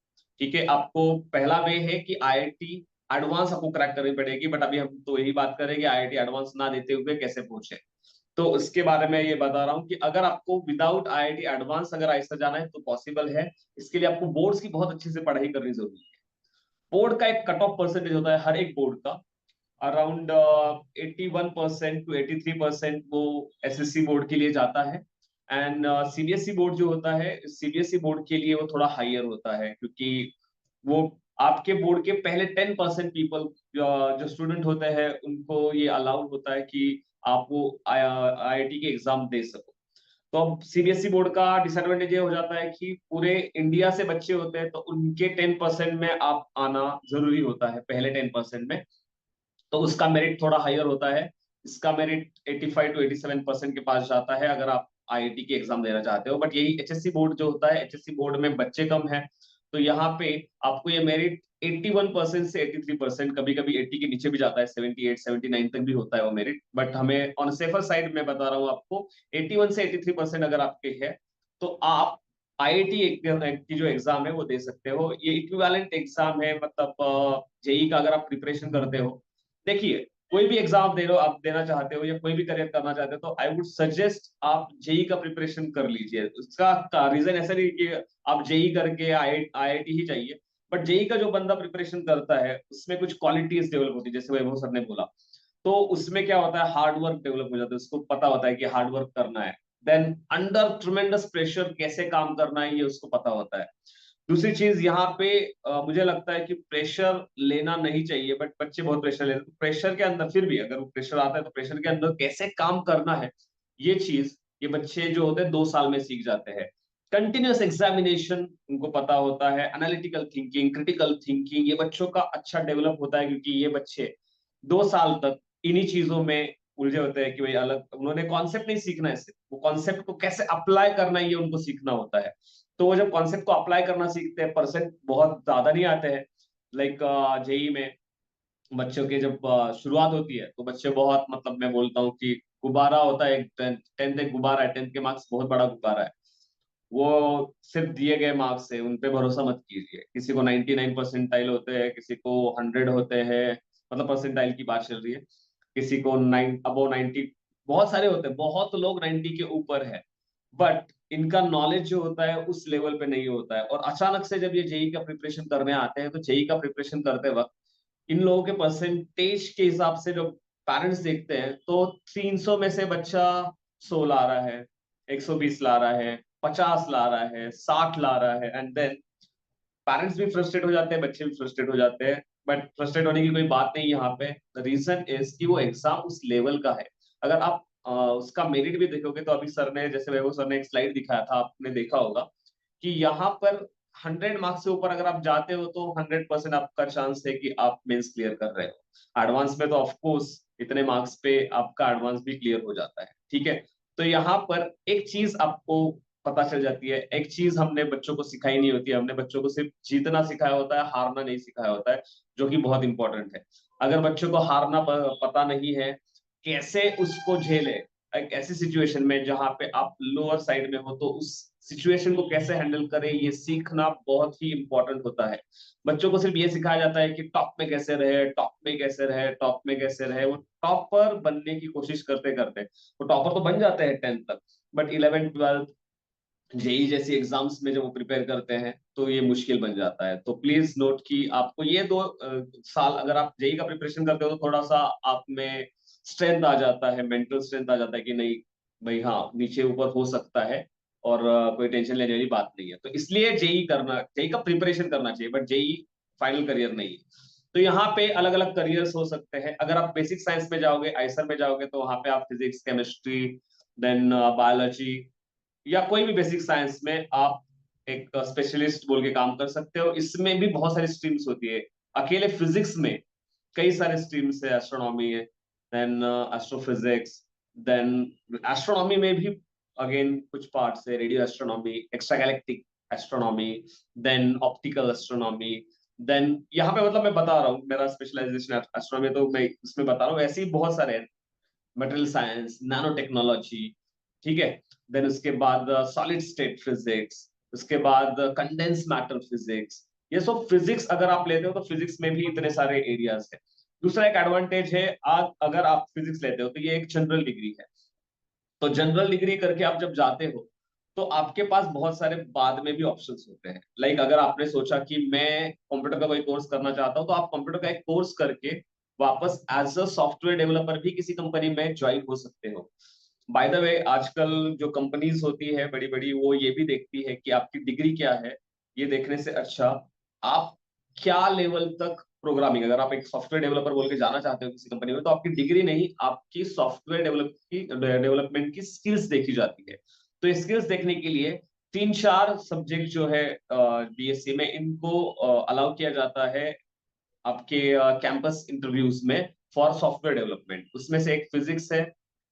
ठीक है, आपको पहला वे है कि आईआईटी एडवांस आपको क्रैक करनी पड़ेगी, बट अभी हम तो यही बात करेंगे आईआईटी एडवांस ना देते हुए कैसे पहुंचे। तो उसके बारे में ये बता रहा हूँ कि अगर आपको विदाउट आईआईटी एडवांस अगर आईसर जाना है तो पॉसिबल है। इसके लिए आपको बोर्ड्स की बहुत अच्छे से पढ़ाई करनी जरूरी है। बोर्ड का एक कट ऑफ परसेंटेज होता है हर एक बोर्ड का, अराउंड 81% टू 83% वो एसएससी बोर्ड के लिए जाता है। एंड सीबीएसई बोर्ड जो होता है, सीबीएसई बोर्ड के लिए वो थोड़ा हाइयर होता है, क्योंकि वो आपके बोर्ड के पहले 10% पीपल जो स्टूडेंट होते हैं उनको ये अलाउड होता है कि आप वो आईआईटी के एग्जाम दे सको। तो अब सीबीएसई बोर्ड का डिसएडवांटेज ये हो जाता है कि पूरे इंडिया से बच्चे होते हैं तो उनके 10% में आप आना जरूरी होता है, पहले 10% में। तो उसका मेरिट थोड़ा हायर होता है। इसका मेरिट 85 टू 87% के पास जाता है अगर आप आईआईटी की एग्जाम देना चाहते हो। बट यही एचएससी बोर्ड जो होता है, एचएससी बोर्ड में बच्चे कम है, तो यहाँ पे आपको ये मेरिट 81% से 83%, कभी कभी 80 के नीचे भी जाता है, 78 79 तक भी होता है वो मेरिट। बट हमें ऑन सेफर साइड में बता रहा हूँ आपको, 81 से 83% अगर आपके है तो आप आईआईटी की जो एग्जाम है वो दे सकते हो। ये इक्विवेलेंट एग्जाम है, मतलब जेई का अगर आप प्रिपरेशन करते हो, देखिए कोई भी एग्जाम दे लो, आप देना चाहते हो या कोई भी करियर करना चाहते हो, तो आई वुड सजेस्ट आप जेई का प्रिपरेशन कर लीजिए। उसका रीजन ऐसा नहीं कि आप जेई करके आईआईटी ही चाहिए, बट जेई का जो बंदा प्रिपरेशन करता है उसमें कुछ क्वालिटीज डेवलप होती है, जैसे वैभव सर ने बोला। तो उसमें क्या होता है, हार्ड वर्क डेवलप हो जाता है, उसको पता होता है कि हार्ड वर्क करना है। देन अंडर ट्रमेंडस प्रेशर कैसे काम करना है ये उसको पता होता है। दूसरी चीज यहाँ पे मुझे लगता है कि प्रेशर लेना नहीं चाहिए, बट बच्चे बहुत प्रेशर लेते हैं। प्रेशर के अंदर फिर भी अगर वो प्रेशर आता है तो प्रेशर के अंदर कैसे काम करना है ये चीज ये बच्चे जो होते हैं 2 साल में सीख जाते हैं। कंटिन्यूअस एग्जामिनेशन उनको पता होता है, एनालिटिकल थिंकिंग, क्रिटिकल थिंकिंग ये बच्चों का अच्छा डेवलप होता है, क्योंकि ये बच्चे 2 साल तक इन्हीं चीजों में उलझे होते हैं कि भाई अलग उन्होंने कॉन्सेप्ट नहीं सीखना है, सिर्फ वो कॉन्सेप्ट को कैसे अप्लाई करना है ये उनको सीखना होता है। तो वो जब कॉन्सेप्ट को अप्लाई करना सीखते हैं, परसेंट बहुत ज्यादा नहीं आते हैं। लाइक जेई में बच्चों के जब शुरुआत होती है तो बच्चे बहुत, मतलब मैं बोलता हूँ कि गुब्बारा होता है, 10th एक गुब्बारा है, 10th के मार्क्स बहुत बड़ा गुब्बारा है। वो सिर्फ दिए गए मार्क्स से उन पे भरोसा मत कीजिए। किसी को 99 परसेंटाइल होते हैं, किसी को 100 होते हैं, मतलब परसेंटाइल की बात चल रही है, किसी को 90, बहुत सारे होते हैं, बहुत लोग 90 के ऊपर है, बट इनका नॉलेज जो होता है उस लेवल पे नहीं होता है। और अचानक से जब ये जेई का प्रिपरेशन करने आते हैं तो जेई का प्रिपरेशन करते वक्त इन लोगों के परसेंटेज के हिसाब से जब पेरेंट्स देखते हैं तो 300 में से बच्चा 100 ला रहा है, 120 ला रहा है, 50 ला रहा है, 60 ला रहा है, एंड देन पेरेंट्स भी फ्रस्ट्रेट हो जाते हैं, बच्चे भी फ्रस्ट्रेट हो जाते हैं। बट फ्रस्ट्रेट होने की कोई बात नहीं यहाँ पे। द रीजन इज कि वो एग्जाम उस लेवल का है। अगर आप उसका मेरिट भी देखोगे तो अभी सर ने, जैसे वैभव सर ने एक स्लाइड दिखाया था, आपने देखा होगा कि यहाँ पर 100 मार्क्स से ऊपर अगर आप जाते हो तो 100% आपका चांस है कि आप मेंस क्लियर कर रहे हो। एडवांस में तो ऑफ कोर्स इतने मार्क्स पे आपका एडवांस भी क्लियर हो जाता है। ठीक है, तो यहाँ पर एक चीज आपको पता चल जाती है, एक चीज हमने बच्चों को सिखाई नहीं होती है, हमने बच्चों को सिर्फ जीतना सिखाया होता है, हारना नहीं सिखाया होता है, जो कि बहुत इंपॉर्टेंट है। अगर बच्चों को हारना पता नहीं है, कैसे उसको झेले, एक ऐसी सिचुएशन में जहां पे आप लोअर साइड में हो, तो उस सिचुएशन को कैसे हैंडल करें, ये सीखना बहुत ही इंपॉर्टेंट होता है। बच्चों को सिर्फ ये सिखाया जाता है कि टॉप में कैसे रहे, टॉप में कैसे रहे, टॉप में कैसे रहे। वो टॉपर बनने की कोशिश करते करते वो टॉपर तो बन जाते हैं 10th तक, बट 11th 12th जेई जैसी एग्जाम्स में जब वो प्रिपेयर करते हैं तो ये मुश्किल बन जाता है। तो प्लीज नोट कि आपको ये 2 साल अगर आप जेई का प्रिपरेशन करते हो तो थोड़ा सा आप में स्ट्रेंथ आ जाता है, मेंटल स्ट्रेंथ आ जाता है कि नहीं भाई, हाँ नीचे ऊपर हो सकता है और कोई टेंशन लेने वाली बात नहीं है। तो इसलिए जेई का प्रिपरेशन करना चाहिए, बट जेई फाइनल करियर नहीं है। तो यहाँ पे अलग अलग करियर्स हो सकते हैं। अगर आप बेसिक साइंस में जाओगे, आईसर में जाओगे, तो वहां पे आप फिजिक्स, केमिस्ट्री, देन बायोलॉजी या कोई भी बेसिक साइंस में आप एक स्पेशलिस्ट बोल के काम कर सकते हो। इसमें भी बहुत सारी स्ट्रीम्स होती है। अकेले फिजिक्स में कई सारे स्ट्रीम्स है, एस्ट्रोनॉमी है, देन एस्ट्रोफिजिक्स, देन एस्ट्रोनॉमी में भी अगेन कुछ पार्ट्स है, radio astronomy, extragalactic astronomy, then optical astronomy. Then यहाँ पे मतलब मैं बता रहा हूँ, मेरा स्पेशलाइजेशन एस्ट्रोनॉमी, तो मैं इसमें बता रहा हूँ। ऐसे ही बहुत सारे हैं, मटेरियल साइंस, नैनो टेक्नोलॉजी, ठीक है। देन उसके बाद सॉलिड स्टेट फिजिक्स, उसके बाद कंडेंस मैटर फिजिक्स। ये सब फिजिक्स अगर आप लेते हो तो फिजिक्स में भी इतने सारे एरियाज है। दूसरा एक एडवांटेज है, अगर आप फिजिक्स लेते हो तो ये एक जनरल डिग्री है। तो जनरल डिग्री करके आप जब जाते हो तो आपके पास बहुत सारे बाद में भी ऑप्शंस होते हैं। लाइक अगर आपने सोचा कि मैं कंप्यूटर का कोई कोर्स करना चाहता हूं, तो आप कंप्यूटर का एक कोर्स करके वापस एज अ सॉफ्टवेयर डेवलपर भी किसी कंपनी में ज्वाइन हो सकते हो। बाय द वे, आजकल जो कंपनीज होती है बड़ी बड़ी, वो ये भी देखती है कि आपकी डिग्री क्या है। ये देखने से अच्छा आप क्या लेवल तक प्रोग्रामिंग, अगर आप एक सॉफ्टवेयर डेवलपर बोल के जाना चाहते हो किसी कंपनी में, तो आपकी डिग्री नहीं, आपकी सॉफ्टवेयर डेवलपमेंट की स्किल्स देखी जाती है। तो स्किल्स देखने के लिए 3-4 सब्जेक्ट जो है बीएससी में, इनको अलाउ किया जाता है आपके कैंपस इंटरव्यूज में फॉर सॉफ्टवेयर डेवलपमेंट। उसमें से एक फिजिक्स है,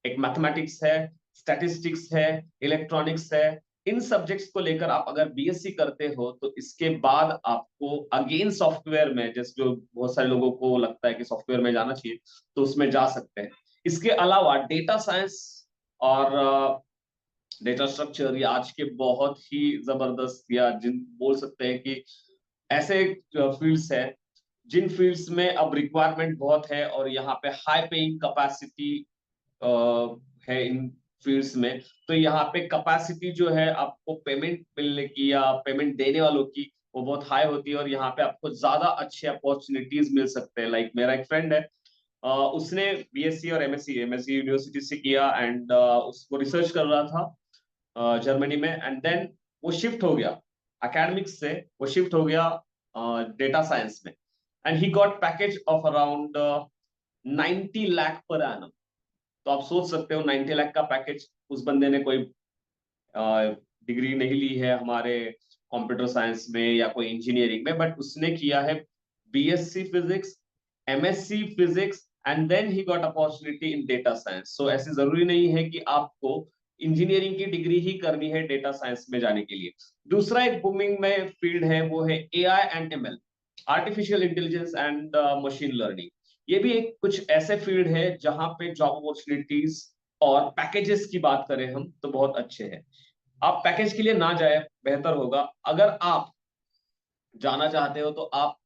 एक मैथमेटिक्स है, स्टैटिस्टिक्स है, इलेक्ट्रॉनिक्स है। इन सब्जेक्ट्स को लेकर आप अगर बीएससी करते हो तो इसके बाद आपको अगेन सॉफ्टवेयर में, जैसे जो बहुत सारे लोगों को लगता है कि सॉफ्टवेयर में जाना चाहिए, तो उसमें जा सकते हैं। इसके अलावा डेटा साइंस और डेटा स्ट्रक्चर, ये आज के बहुत ही जबरदस्त, या जिन बोल सकते हैं कि ऐसे फील्ड्स है जिन फील्ड्स में अब रिक्वायरमेंट बहुत है और यहाँ पे हाई पेइंग कैपेसिटी है इन फील्ड्स में। तो यहाँ पे कैपेसिटी जो है आपको पेमेंट मिलने की या पेमेंट देने वालों की, वो बहुत हाई होती है और यहाँ पे आपको ज्यादा अच्छे अपॉर्चुनिटीज मिल सकते हैं। लाइक मेरा एक फ्रेंड है, उसने बीएससी और एमएससी यूनिवर्सिटी से किया, एंड उसको रिसर्च कर रहा था जर्मनी में, एंड देन वो शिफ्ट हो गया एकेडमिक्स से, वो शिफ्ट हो गया डेटा साइंस में, and he got package of around 90 lakh per annum. तो आप सोच सकते हो 90 लाख का पैकेज, उस बंदे ने कोई डिग्री नहीं ली है हमारे कंप्यूटर साइंस में या कोई इंजीनियरिंग में, बट उसने किया है BSc physics, MSc physics, and then he got opportunity in data science. So ऐसे जरूरी नहीं है कि आपको इंजीनियरिंग की डिग्री ही करनी है डेटा साइंस में जाने के लिए। दूसरा एक बूमिंग में फील्ड है, वो है AI and ML, artificial intelligence and machine learning. ये भी एक कुछ ऐसे फील्ड है जहां पे जॉब अपॉर्चुनिटीज और पैकेजेस की बात करें हम तो बहुत अच्छे हैं। आप पैकेज के लिए ना जाए, बेहतर होगा। अगर आप जाना चाहते हो तो आप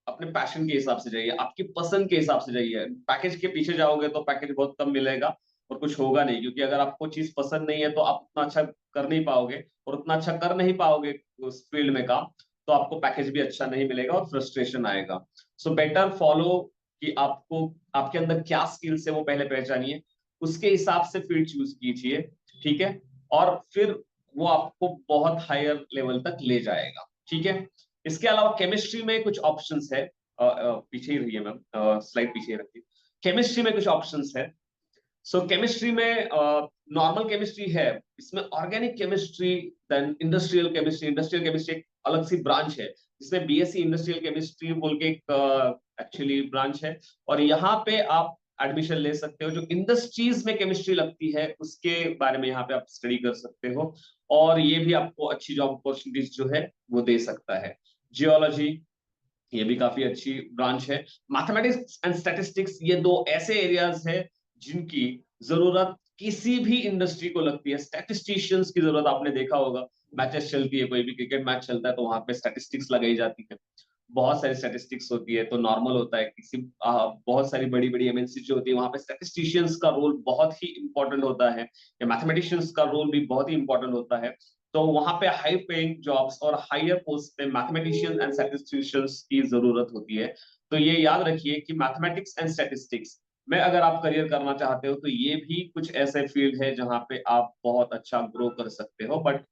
अपने पैशन के हिसाब से जाइए, आपकी पसंद के हिसाब से जाइए। पैकेज के पीछे जाओगे तो पैकेज बहुत कम मिलेगा और कुछ होगा नहीं, क्योंकि अगर आपको चीज पसंद नहीं है तो आप उतना अच्छा कर नहीं पाओगे, और उतना अच्छा कर नहीं पाओगे उस फील्ड में काम, तो आपको पैकेज भी अच्छा नहीं मिलेगा और फ्रस्ट्रेशन आएगा। सो बेटर फॉलो कि आपको आपके अंदर क्या स्किल्स है वो पहले पहचानिए, उसके हिसाब से फील्ड चूज कीजिए, ठीक है, और फिर वो आपको बहुत हायर लेवल तक ले जाएगा, ठीक है। इसके अलावा केमिस्ट्री में कुछ ऑप्शंस है, पीछे ही रहिए मैम, स्लाइड पीछे रखिए। केमिस्ट्री में कुछ ऑप्शंस है। सो केमिस्ट्री में नॉर्मल केमिस्ट्री है, इसमें organic chemistry, then industrial chemistry. Industrial chemistry एक अलग सी ब्रांच है, जिसमें बीएससी इंडस्ट्रियल केमिस्ट्री बोल के एक एक्चुअली ब्रांच है, और यहाँ पे आप एडमिशन ले सकते हो। जो इंडस्ट्रीज में केमिस्ट्री लगती है उसके बारे में यहाँ पे आप स्टडी कर सकते हो, और ये भी आपको अच्छी जॉब अपॉर्चुनिटीज जो है वो दे सकता है। जियोलॉजी, ये भी काफी अच्छी ब्रांच है। मैथमेटिक्स एंड स्टैटिस्टिक्स, ये दो ऐसे एरियाज है जिनकी जरूरत किसी भी इंडस्ट्री को लगती है। स्टैटिस्टिशियंस की जरूरत आपने देखा होगा, मैचेस चलती है, कोई भी क्रिकेट मैच चलता है तो वहां पे स्टैटिस्टिक्स लगाई जाती है, बहुत सारी स्टैटिस्टिक्स होती है। तो नॉर्मल होता है किसी बहुत सारी बड़ी बड़ी एमएनसी जो होती है वहां पे स्टैटिस्टिशियंस का रोल बहुत ही इंपॉर्टेंट होता है, या मैथमेटिशियंस का रोल भी बहुत ही इंपॉर्टेंट होता है। तो वहां पे हाई पेइंग जॉब्स और हायर पोस्ट पे मैथमेटिशियंस एंड स्टैटिस्टिशियंस की जरूरत होती है। तो ये याद रखिए कि मैथमेटिक्स एंड स्टैटिस्टिक्स में अगर आप करियर करना चाहते हो तो ये भी कुछ ऐसे फील्ड है जहां पे आप बहुत अच्छा ग्रो कर सकते हो। बट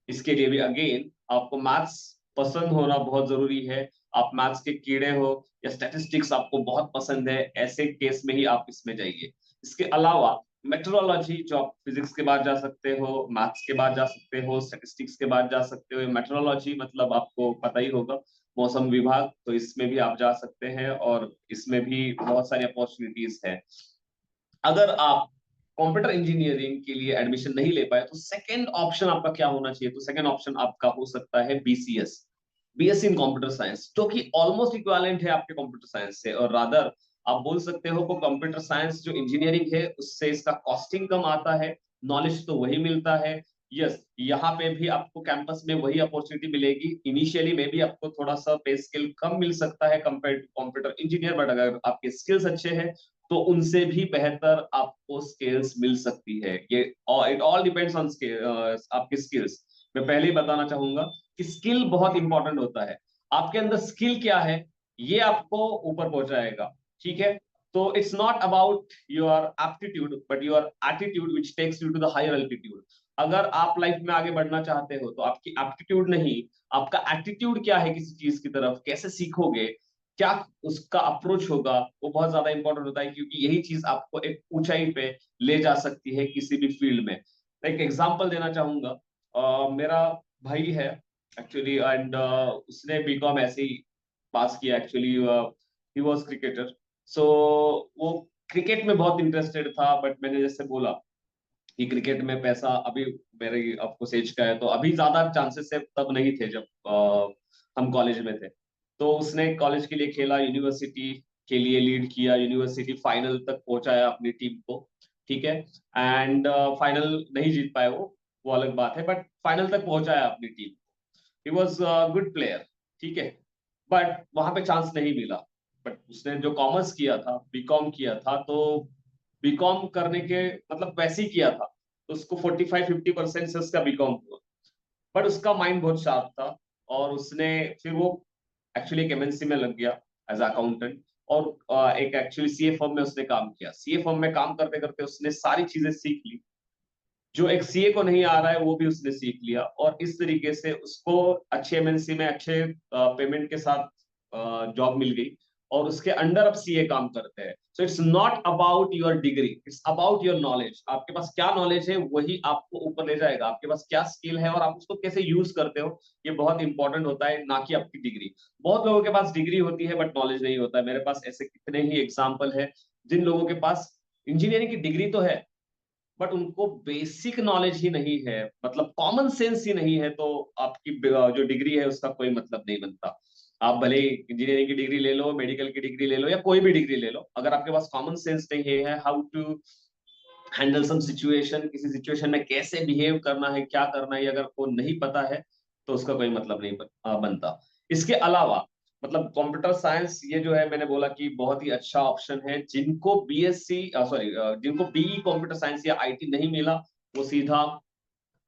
इसके लिए भी अगेन आपको मैथ्स पसंद होना बहुत जरूरी है। आप मैथ्स के कीड़े हो या स्टैटिस्टिक्स आपको बहुत पसंद है, ऐसे केस में ही आप इसमें जाइए। इसके अलावा मेट्रोलॉजी, जो आप फिजिक्स के बाद जा सकते हो, मैथ्स के बाद जा सकते हो, स्टैटिस्टिक्स के बाद जा सकते हो। मेट्रोलॉजी मतलब आपको पता ही होगा, मौसम विभाग, तो इसमें भी आप जा सकते हैं और इसमें भी बहुत सारी अपॉर्चुनिटीज है। अगर आप कंप्यूटर इंजीनियरिंग के लिए एडमिशन नहीं ले पाए तो सेकंड ऑप्शन आपका क्या होना चाहिए? तो सेकंड ऑप्शन आपका हो सकता है BCS, BSc in computer science, जो कि ऑलमोस्ट इक्विवेलेंट है आपके कंप्यूटर साइंस से। और रादर आप बोल सकते हो कि कंप्यूटर साइंस जो इंजीनियरिंग है उससे इसका कॉस्टिंग कम आता है, नॉलेज तो वही मिलता है। यस, यहाँ पे भी आपको कैंपस में वही अपॉर्चुनिटी मिलेगी। इनिशियली में भी आपको थोड़ा सा पे स्किल कम मिल सकता है compare to computer engineer, but अगर आपके स्किल्स अच्छे हैं तो उनसे भी बेहतर आपको स्किल्स मिल सकती है। ये इट ऑल डिपेंड्स ऑन आपके स्किल्स। मैं पहले ही बताना चाहूंगा कि स्किल बहुत इंपॉर्टेंट होता है। आपके अंदर स्किल क्या है ये आपको ऊपर पहुंचाएगा, ठीक है? तो it's not about your aptitude but your attitude which takes you to the higher altitude. अगर आप लाइफ में आगे बढ़ना चाहते हो तो आपकी एप्टीट्यूड नहीं, आपका एटीट्यूड क्या है किसी चीज की तरफ, कैसे सीखोगे, क्या उसका अप्रोच होगा, वो बहुत ज्यादा इंपॉर्टेंट होता है। क्योंकि यही चीज आपको एक ऊंचाई पे ले जा सकती है किसी भी फील्ड में। एक एग्जांपल देना चाहूंगा, मेरा भाई है एक्चुअली, एंड उसने बीकॉम ऐसे ही पास किया एक्चुअली। ही वाज क्रिकेटर, सो वो क्रिकेट में बहुत इंटरेस्टेड था। बट मैंने जैसे बोला कि क्रिकेट में पैसा अभी मेरे ऑफकोर्स एज का है, तो अभी ज्यादा चांसेस है, तब नहीं थे जब हम कॉलेज में थे। तो उसने कॉलेज के लिए खेला, यूनिवर्सिटी के लिए लीड किया, यूनिवर्सिटी फाइनल तक पहुंचाया अपनी टीम को, ठीक है? एंड फाइनल नहीं जीत पाए वो अलग बात है, बट फाइनल तक पहुंचाया अपनी team. He was good player, ठीक है? बट वहां पे चांस नहीं मिला। बट उसने जो कॉमर्स किया था, बीकॉम किया था, तो बीकॉम करने के मतलब वैसे ही किया था, तो उसको 45-50% से उसका बीकॉम हुआ। बट उसका माइंड बहुत शार्प था और उसने फिर वो एक्चुअली एक एमएनसी में लग गया एज अकाउंटेंट। और एक एक्चुअली सीए फर्म में उसने काम किया। सीए फर्म में काम करते करते उसने सारी चीजें सीख ली जो एक सीए को नहीं आ रहा है, वो भी उसने सीख लिया। और इस तरीके से उसको अच्छे एमएनसी में अच्छे पेमेंट के साथ जॉब मिल गई और उसके अंडर अब सीए काम करते हैं। So it's not about your degree, it's about your knowledge. आपके पास क्या नॉलेज है वही आपको ऊपर ले जाएगा। आपके पास क्या स्किल है और आप उसको कैसे यूज करते हो, ये बहुत इंपॉर्टेंट होता है, ना कि आपकी डिग्री। बहुत लोगों के पास डिग्री होती है बट नॉलेज नहीं होता है। मेरे पास ऐसे कितने ही एग्जाम्पल है जिन लोगों के पास इंजीनियरिंग की डिग्री तो है बट उनको बेसिक नॉलेज ही नहीं है, मतलब कॉमन सेंस ही नहीं है। तो आपकी जो डिग्री है उसका कोई मतलब नहीं बनता। आप भले इंजीनियरिंग की डिग्री ले लो, मेडिकल की डिग्री ले लो या कोई भी डिग्री ले लो, अगर आपके पास कॉमन सेंस नहीं है how to handle some situation, किसी सिचुएशन में कैसे बिहेव करना है, क्या करना है, अगर वो नहीं पता है तो उसका कोई मतलब नहीं बनता। इसके अलावा मतलब कंप्यूटर साइंस ये जो है, मैंने बोला कि बहुत ही अच्छा ऑप्शन है। जिनको बीएससी सॉरी जिनको बीई कंप्यूटर साइंस या आईटी नहीं मिला वो सीधा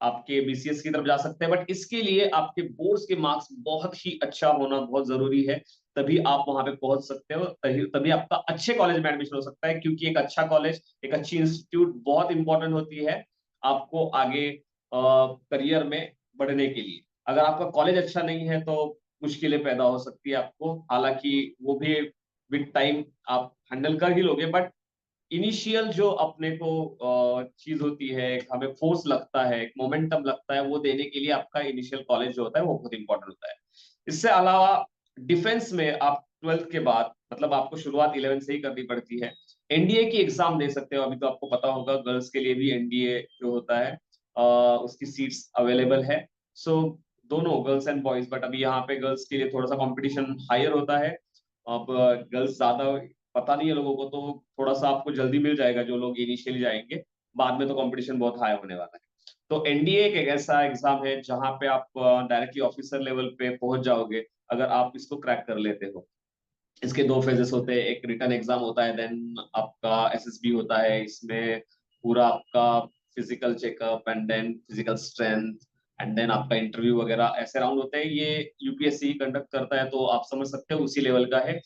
आपके बीसीएस की तरफ जा सकते हैं। बट इसके लिए आपके बोर्ड्स के मार्क्स बहुत ही अच्छा होना बहुत जरूरी है, तभी आप वहां पे पहुंच सकते हो, तभी आपका अच्छे कॉलेज में एडमिशन हो सकता है। क्योंकि एक अच्छा कॉलेज, एक अच्छी इंस्टीट्यूट बहुत इंपॉर्टेंट होती है आपको आगे करियर में बढ़ने के लिए। अगर आपका कॉलेज अच्छा नहीं है तो मुश्किलें पैदा हो सकती है आपको, हालांकि वो भी विद टाइम आप हैंडल कर ही लोगे। बट इनिशियल जो अपने को चीज होती है, एक हमें फोर्स लगता है, एक मोमेंटम लगता है, वो देने के लिए आपका इनिशियल कॉलेज जो होता है वो बहुत इंपॉर्टेंट होता है। इससे अलावा डिफेंस में आप 12th के बाद मतलब आपको शुरुआत 11 से ही करनी पड़ती है। एनडीए की एग्जाम दे सकते हो, अभी तो आपको पता होगा गर्ल्स के लिए भी एनडीए जो होता है उसकी सीट्स अवेलेबल है। सो दोनों गर्ल्स एंड बॉयज, बट अभी यहाँ पे गर्ल्स के लिए थोड़ा सा कंपटीशन हायर होता है। अब गर्ल्स ज्यादा पता नहीं है लोगों को, तो थोड़ा सा आपको जल्दी मिल जाएगा जो लोग इनिशियली जाएंगे। बाद में तो कंपटीशन बहुत हाई होने वाला है। तो एनडीए एक ऐसा एग्जाम है जहां पे आप डायरेक्टली ऑफिसर लेवल पे पहुंच जाओगे अगर आप इसको क्रैक कर लेते हो। इसके दो फेजेस होते हैं, एक रिटन एग्जाम होता है, देन आपका एसएसबी होता है। इसमें पूरा आपका physical checkup and then physical strength and then आपका इंटरव्यू वगैरह ऐसे राउंड होते हैं। ये यूपीएससी कंडक्ट करता है, तो आप समझ सकते हो उसी लेवल का है।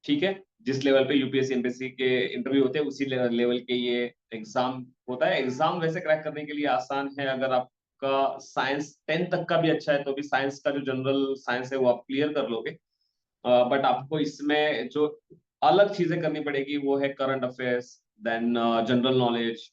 ठीक है, जिस लेवल पे यूपीएससी एमपीएससी के इंटरव्यू होते हैं उसी लेवल के ये एग्जाम होता है। एग्जाम वैसे क्रैक करने के लिए आसान है, अगर आपका साइंस 10 तक का भी अच्छा है तो भी साइंस का जो जनरल साइंस है वो आप क्लियर कर लोगे। बट आपको इसमें जो अलग चीजें करनी पड़ेगी वो है current affairs, then general knowledge.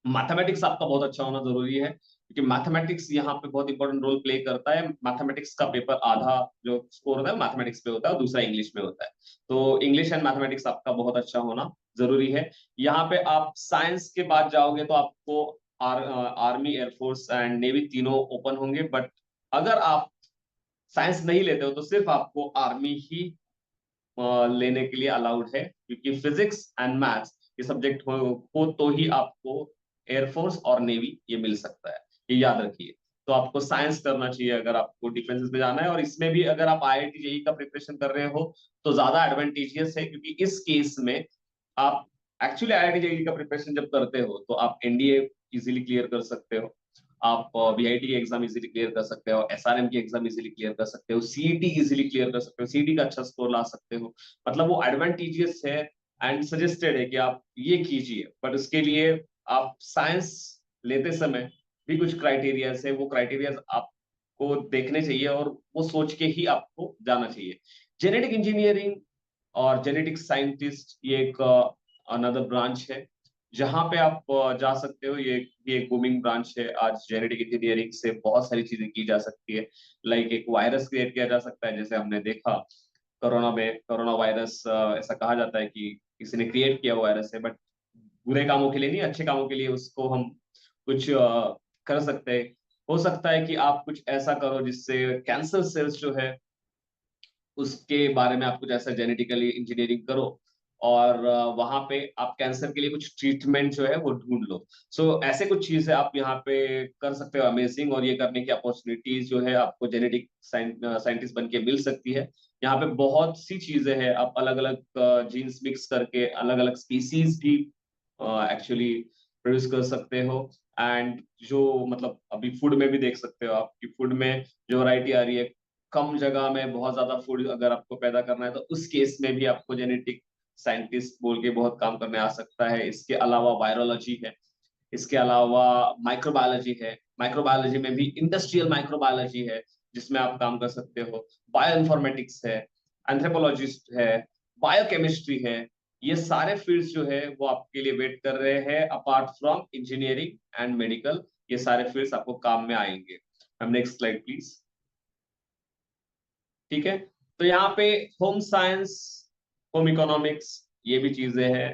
Mathematics आपका बहुत अच्छा होना जरूरी है, क्योंकि मैथमेटिक्स यहाँ पे बहुत इंपॉर्टेंट रोल प्ले करता है। मैथमेटिक्स का पेपर आधा जो स्कोर होता है मैथमेटिक्स पे होता है और दूसरा इंग्लिश में होता है। तो इंग्लिश एंड मैथमेटिक्स आपका बहुत अच्छा होना जरूरी है। यहाँ पे आप साइंस के बाद जाओगे तो आपको आर्मी, एयरफोर्स एंड नेवी तीनों ओपन होंगे। बट अगर आप साइंस नहीं लेते हो तो सिर्फ आपको आर्मी ही लेने के लिए अलाउड है, क्योंकि फिजिक्स एंड मैथ्स ये सब्जेक्ट हो तो ही आपको एयरफोर्स और नेवी ये मिल सकता है, ये याद रखिए। तो आपको साइंस करना चाहिए अगर आपको डिफेंस में जाना है। और इसमें भी अगर आप आईआईटी जेईई का प्रिपरेशन कर रहे हो तो ज्यादा एडवांटेजियस है, क्योंकि इस केस में आप एक्चुअली आईआईटी जेईई का प्रिपरेशन जब करते हो तो आप एनडीए इजीली क्लियर कर सकते हो, आप वीआईटी की एग्जाम इजीली क्लियर कर सकते हो, एसआरएम की एग्जाम इजीली क्लियर कर सकते हो, सीईटी इजीली क्लियर कर सकते हो, सीईटी का अच्छा स्कोर ला सकते हो। मतलब वो एडवांटेजियस है एंड सजेस्टेड है कि आप ये कीजिए। बट उसके लिए आप साइंस लेते समय भी कुछ क्राइटेरियाज है, वो क्राइटेरियाज आपको देखने चाहिए और वो सोच के ही आपको जाना चाहिए। जेनेटिक इंजीनियरिंग और जेनेटिक साइंटिस्ट ये एक अनदर ब्रांच है जहां पे आप जा सकते हो। ये एक बूमिंग ब्रांच है। आज जेनेटिक इंजीनियरिंग से बहुत सारी चीजें की जा सकती है। लाइक एक वायरस क्रिएट किया जा सकता है, जैसे हमने देखा कोरोना में। कोरोना वायरस ऐसा कहा जाता है कि किसी ने क्रिएट किया वायरस है, बट बुरे कामों के लिए नहीं, अच्छे कामों के लिए उसको हम कुछ कर सकते हैं। हो सकता है कि आप कुछ ऐसा करो जिससे कैंसर सेल्स जो है उसके बारे में आप कुछ ऐसा जेनेटिकली इंजीनियरिंग करो और वहां पे आप कैंसर के लिए कुछ ट्रीटमेंट जो है वो ढूंढ लो। सो ऐसे कुछ चीजें आप यहाँ पे कर सकते हो, अमेजिंग। और ये करने की अपॉर्चुनिटीज जो है आपको जेनेटिक साइंटिस्ट बन के मिल सकती है। यहाँ पे बहुत सी चीजें हैं, आप अलग अलग जीन्स मिक्स करके अलग अलग स्पीसीज भी एक्चुअली प्रोड्यूस कर सकते हो। एंड जो मतलब अभी फूड में भी देख सकते हो आप कि फूड में जो वैरायटी आ रही है, कम जगह में बहुत ज्यादा फूड अगर आपको पैदा करना है तो उस केस में भी आपको जेनेटिक साइंटिस्ट बोल के बहुत काम करने आ सकता है। इसके अलावा वायरोलॉजी है, इसके अलावा माइक्रोबायोलॉजी है। माइक्रोबायोलॉजी में भी इंडस्ट्रियल माइक्रोबायोलॉजी है जिसमें आप काम कर सकते हो। बायो इन्फॉर्मेटिक्स है, एंथ्रोपोलॉजिस्ट है, बायोकेमिस्ट्री है। ये सारे फील्ड्स जो है वो आपके लिए वेट कर रहे हैं apart from engineering and medical. ये सारे फील्ड्स आपको काम में आएंगे। Next slide please. ठीक है, तो यहाँ पे होम साइंस, होम इकोनॉमिक्स ये भी चीजें हैं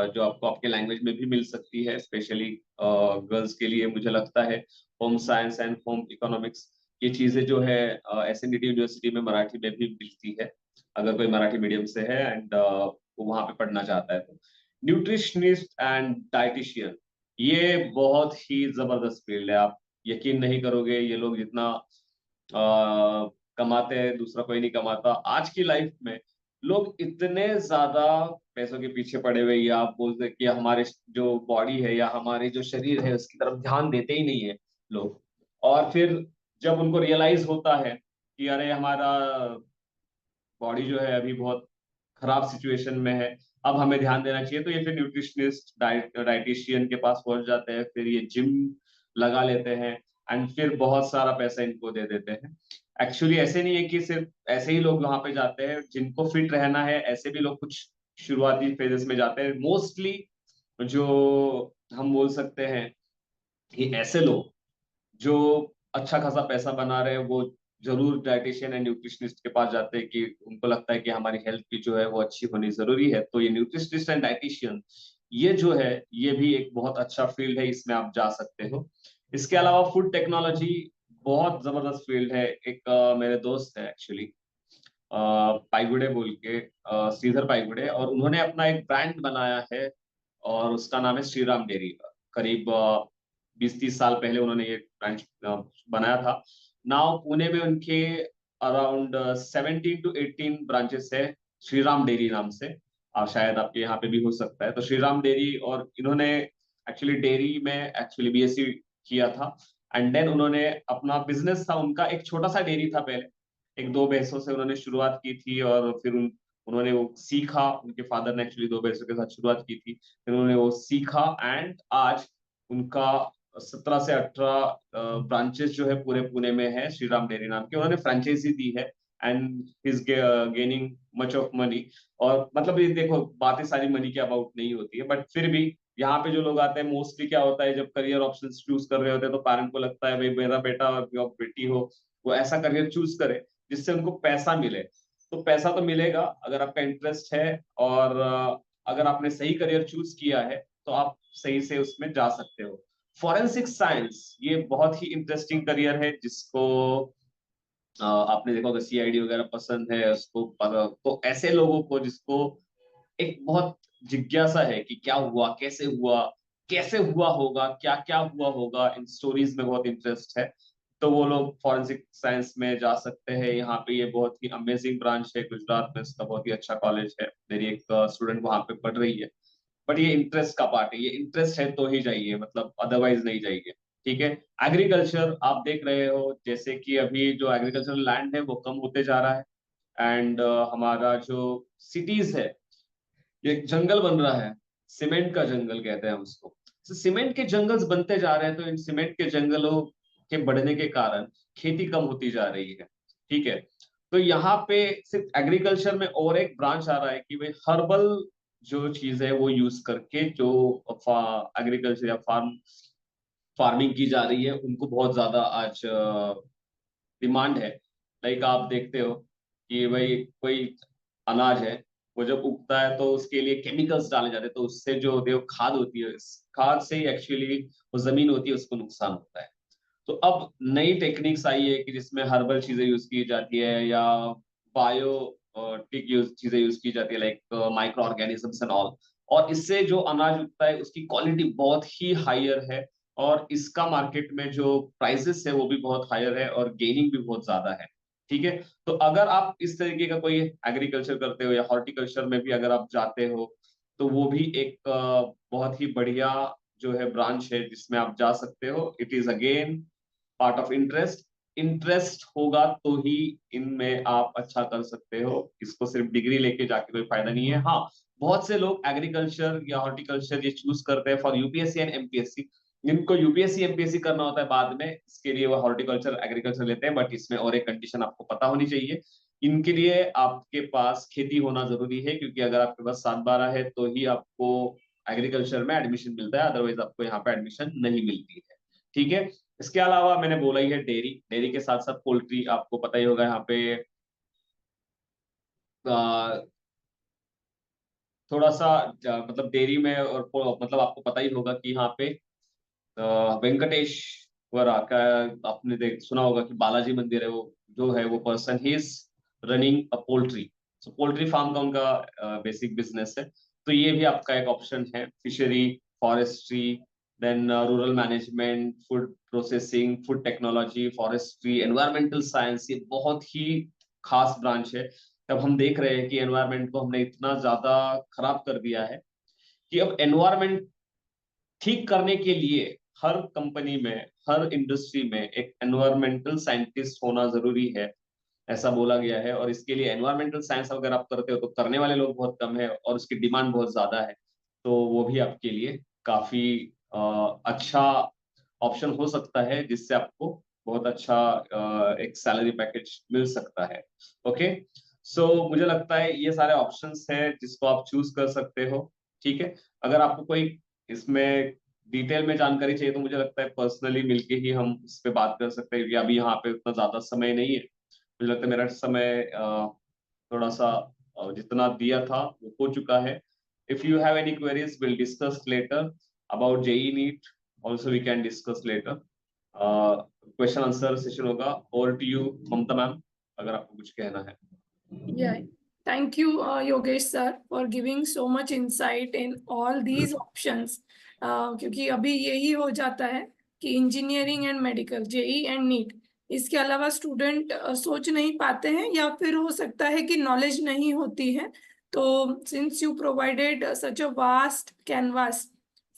जो आपको आपके लैंग्वेज में भी मिल सकती है, स्पेशली गर्ल्स के लिए मुझे लगता है। Home science and home economics ये चीजें जो है एसएनडीटी यूनिवर्सिटी में मराठी में भी मिलती है, अगर कोई मराठी मीडियम से है एंड वो वहां पे पढ़ना चाहता है तो। न्यूट्रिशनिस्ट एंड डाइटिशियन ये बहुत ही जबरदस्त फील्ड है। आप यकीन नहीं करोगे, ये लोग जितना कमाते हैं दूसरा कोई नहीं कमाता। आज की लाइफ में लोग इतने ज्यादा पैसों के पीछे पड़े हुए, या आप बोलते हैं कि हमारे जो बॉडी है या हमारे जो शरीर है उसकी तरफ ध्यान देते ही नहीं है लोग। और फिर जब उनको रियलाइज होता है कि अरे हमारा बॉडी जो है अभी बहुत खराब सिचुएशन में है, अब हमें ध्यान देना चाहिए, तो ये फिर न्यूट्रिशनिस्ट डाइटिशियन के पास पहुंच जाते हैं, फिर ये जिम लगा लेते हैं एंड फिर बहुत सारा पैसा इनको दे देते हैं। एक्चुअली ऐसे नहीं है कि सिर्फ ऐसे ही लोग वहां पे जाते हैं, जिनको फिट रहना है ऐसे भी लोग कुछ शुरुआती फेजेस में जाते हैं। मोस्टली जो हम बोल सकते हैं कि ऐसे लोग जो अच्छा खासा पैसा बना रहे हैं वो जरूर डाइटिशियन एंड न्यूट्रिशनिस्ट के पास जाते हैं, कि उनको लगता है कि हमारी हेल्थ की जो है वो अच्छी होनी जरूरी है। तो ये न्यूट्रिशनिस्ट एंड डाइटिशियन ये जो है ये भी एक बहुत अच्छा फील्ड है, इसमें आप जा सकते हो। इसके अलावा फूड टेक्नोलॉजी बहुत जबरदस्त फील्ड है। एक मेरे दोस्त है एक्चुअली पाइगुडे बोल के, श्रीधर पाइगुडे, और उन्होंने अपना एक ब्रांड बनाया है और उसका नाम है श्रीराम डेयरी। करीब 20-30 साल पहले उन्होंने ये ब्रांच बनाया था। नाउ पुणे में उनके अराउंड 17 to 18 ब्रांचेस है श्रीराम डेयरी नाम से। शायद आपके यहाँ पे भी हो सकता है। तो श्रीराम डेयरी, और इन्होंने एक्चुअली डेयरी में एक्चुअली बीएससी किया था, एंड देन उन्होंने अपना बिजनेस था उनका, एक छोटा सा डेयरी था पहले, 1-2 भैंसों से उन्होंने शुरुआत की थी, और फिर उन्होंने वो सीखा, उनके फादर ने एक्चुअली 2 भैंसों के साथ शुरुआत की थी, फिर उन्होंने वो सीखा, एंड आज उनका 17 से 18 ब्रांचेस जो है पूरे पुणे में है श्रीराम डेयरी नाम की। उन्होंने फ्रेंचाइजी दी है, and is gaining much of money. और मतलब ये देखो, बातें सारी मनी के अबाउट नहीं होती है, बट फिर भी यहाँ पे जो लोग आते हैं मोस्टली क्या होता है, जब करियर ऑप्शन चूज कर रहे होते हैं तो पेरेंट को लगता है भाई मेरा बेटा और बेटी हो वो ऐसा करियर चूज करे जिससे उनको पैसा मिले। तो पैसा तो मिलेगा अगर आपका इंटरेस्ट है, और अगर आपने सही करियर चूज किया है तो आप सही से उसमें जा सकते हो। फॉरेंसिक साइंस ये बहुत ही इंटरेस्टिंग करियर है, जिसको आपने देखा होगा सीआईडी वगैरह पसंद है उसको, तो ऐसे लोगों को जिसको एक बहुत जिज्ञासा है कि क्या हुआ, कैसे हुआ होगा, क्या क्या हुआ होगा, इन स्टोरीज में बहुत इंटरेस्ट है, तो वो लोग फॉरेंसिक साइंस में जा सकते हैं। यहाँ पे ये बहुत ही अमेजिंग ब्रांच है गुजरात में, इसका बहुत ही अच्छा कॉलेज है, मेरी एक स्टूडेंट वहां पे पढ़ रही है। बट ये इंटरेस्ट का पार्ट है, ये इंटरेस्ट है तो ही जाइए, मतलब अदरवाइज नहीं जाइए। ठीक है। एग्रीकल्चर आप देख रहे हो जैसे कि अभी जो एग्रीकल्चरल लैंड है वो कम होते जा रहा है, एंड हमारा जो सिटीज है ये जंगल बन रहा है, सीमेंट का जंगल कहते हैं हम उसको। तो सीमेंट के जंगल्स बनते जा रहे हैं, तो इन सीमेंट के जंगलों के बढ़ने के कारण खेती कम होती जा रही है। ठीक है। तो यहाँ पे सिर्फ एग्रीकल्चर में और एक ब्रांच आ रहा है कि भाई हर्बल जो चीज है वो यूज करके जो एग्रीकल्चर या फार्मिंग की जा रही है उनको बहुत ज्यादा आज डिमांड है। लाइक आप देखते हो कि भाई कोई अनाज है, वो जब उगता है तो उसके लिए केमिकल्स डाले जाते हैं, तो उससे जो खाद होती है, इस खाद से ही एक्चुअली वो जमीन होती है उसको नुकसान होता है। तो अब नई टेक्निक्स आई है कि जिसमें हर्बल चीजें यूज की जाती है, या बायो टिक चीजें यूज की जाती है, like micro organisms and all. और इससे जो अनाज उगता है उसकी क्वालिटी बहुत ही हायर है, और इसका मार्केट में जो प्राइसेस है वो भी बहुत हायर है, और गेनिंग भी बहुत ज्यादा है। ठीक है। तो अगर आप इस तरीके का कोई एग्रीकल्चर करते हो या हॉर्टिकल्चर में भी अगर आप जाते हो, तो वो भी एक बहुत ही बढ़िया जो है ब्रांच है जिसमें आप जा सकते हो। It is again part of interest. Interest होगा तो ही इनमें आप अच्छा कर सकते हो, इसको सिर्फ डिग्री लेके जाके कोई फायदा नहीं है। हाँ, बहुत से लोग एग्रीकल्चर या हॉर्टिकल्चर ये चूज करते हैं फॉर यूपीएससी एंड एमपीएससी। जिनको यूपीएससी एमपीएससी करना होता है बाद में, इसके लिए वो हॉर्टिकल्चर एग्रीकल्चर लेते हैं, बट इसमें और एक कंडीशन आपको पता होनी चाहिए। इनके लिए आपके पास खेती होना जरूरी है, क्योंकि अगर आपके पास 7-12 है तो ही आपको एग्रीकल्चर में एडमिशन मिलता है, अदरवाइज आपको यहाँ पे एडमिशन नहीं मिलती है। ठीक है। इसके अलावा मैंने बोला ही है डेयरी, डेयरी के साथ साथ पोल्ट्री, आपको पता ही होगा यहाँ पे थोड़ा सा मतलब डेयरी में, और मतलब आपको पता ही होगा कि यहाँ पे वेंकटेश्वरा का आपने देख सुना होगा कि बालाजी मंदिर है, वो जो है वो पर्सन ही is running a poultry. So poultry farm का उनका बेसिक बिजनेस है। तो ये भी आपका एक ऑप्शन है। Fishery, forestry, then rural management, food processing, food technology, forestry, environmental science, ये बहुत ही खास ब्रांच है। तब हम देख रहे हैं कि एनवायरमेंट को हमने इतना ज्यादा खराब कर दिया है कि अब एनवायरमेंट ठीक करने के लिए हर कंपनी में, हर इंडस्ट्री में एक एनवायरमेंटल साइंटिस्ट होना जरूरी है, ऐसा बोला गया है। और इसके लिए एनवायरमेंटल साइंस अगर आप करते हो तो करने वाले लोग बहुत कम है, और उसकी डिमांड बहुत ज्यादा है। तो वो भी आपके लिए काफी अच्छा ऑप्शन हो सकता है, जिससे आपको बहुत अच्छा एक सैलरी पैकेज मिल सकता है। ओके। सो मुझे लगता है ये सारे ऑप्शंस हैं जिसको आप चूज कर सकते हो। ठीक है। अगर आपको कोई इसमें डिटेल में जानकारी चाहिए तो मुझे लगता है पर्सनली मिलके ही हम इस पे बात कर सकते हैं, क्योंकि अभी यहाँ पे उतना ज्यादा समय नहीं है। मुझे लगता है मेरा समय थोड़ा सा जितना दिया था वो हो चुका है। If you have any queries will discuss later about JEE NEET, also we can discuss later. Question answer session होगा। Over to you Mamta ma'am, अगर आपको कुछ कहना है। Yeah, thank you, Yogesh sir, for giving so much insight in all these options. क्योंकि अभी यही हो जाता है कि engineering and medical, JEE and NEET, इसके अलावा स्टूडेंट सोच नहीं पाते हैं, या फिर हो सकता है कि नॉलेज नहीं होती है. तो since you provided such a vast canvas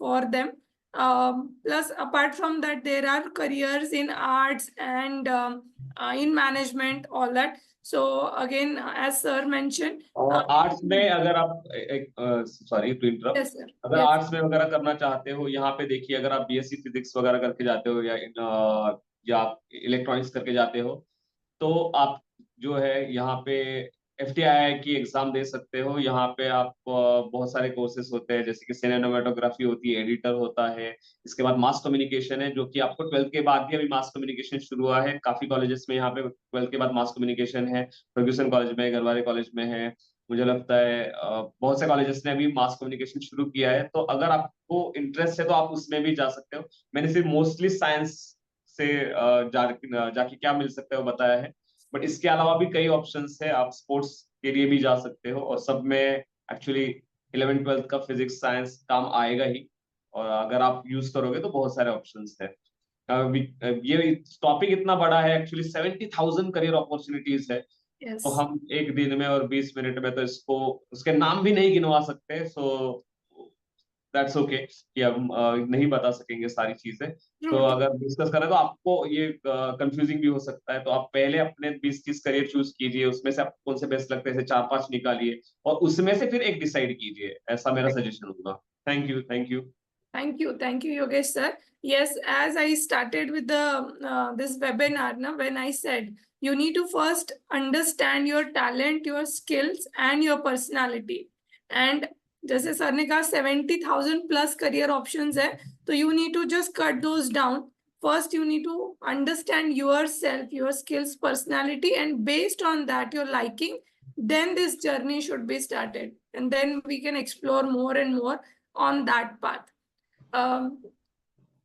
for them, plus apart from that there are careers in arts and in management, all that. So again, as sir mentioned, arts में अगर आप sorry to interrupt, yes sir, अगर yes, arts में वगैरह करना चाहते हो, यहाँ पे देखिए, अगर आप बीएससी फिजिक्स वगैरह करके जाते हो या आप इलेक्ट्रॉनिक्स करके जाते हो, तो आप जो है यहाँ पे एफटीआई की एग्जाम दे सकते हो। यहाँ पे आप बहुत सारे कोर्सेज होते हैं, जैसे कि सिनेमेटोग्राफी होती है, एडिटर होता है, इसके बाद मास कम्युनिकेशन है, जो कि आपको 12th के बाद भी अभी मास कम्युनिकेशन शुरू हुआ है काफी कॉलेजेस में। यहाँ पे 12th के बाद मास कम्युनिकेशन है, फर्ग्यूसन कॉलेज में, गरवारे कॉलेज में है, मुझे लगता है बहुत से कॉलेजेस ने अभी मास कम्युनिकेशन शुरू किया है। तो अगर आपको इंटरेस्ट है तो आप उसमें भी जा सकते हो। मैंने सिर्फ मोस्टली साइंस से जाके क्या मिल सकता है वो बताया है, बट इसके अलावा भी कई ऑप्शंस है। आप स्पोर्ट्स के लिए भी जा सकते हो, और सब में एक्चुअली 11th-12th का फिजिक्स साइंस काम आएगा ही, और अगर आप यूज करोगे तो बहुत सारे ऑप्शंस है। ये टॉपिक इतना बड़ा है एक्चुअली, 70,000 करियर अपॉर्चुनिटीज है। तो yes. हम एक दिन में और 20 मिनट में तो इसको उसके नाम भी नहीं गिनवा सकते। सो दैट्स ओके कि हम नहीं बता सकेंगे सारी चीजें। तो True, अगर डिस्कस करें तो आपको ये कंफ्यूजिंग भी हो सकता है, तो आप पहले अपने 20-30 करियर चूज कीजिए, उसमें से आपको कौन से बेस्ट लगते हैं, 4-5 निकालिए, और उसमें से फिर एक डिसाइड कीजिए। ऐसा मेरा सजेशन होगा। Thank you, thank you. thank you, Yogesh sir. Yes, as I started with the this webinar, na, when I said you need to first understand your talent, your skills, and your personality. And जैसे sir ने कहा 70,000 plus career options है, तो you need to just cut those down. First, you need to understand yourself, your skills, personality, and based on that, your liking, then this journey should be started. And then we can explore more and more on that path.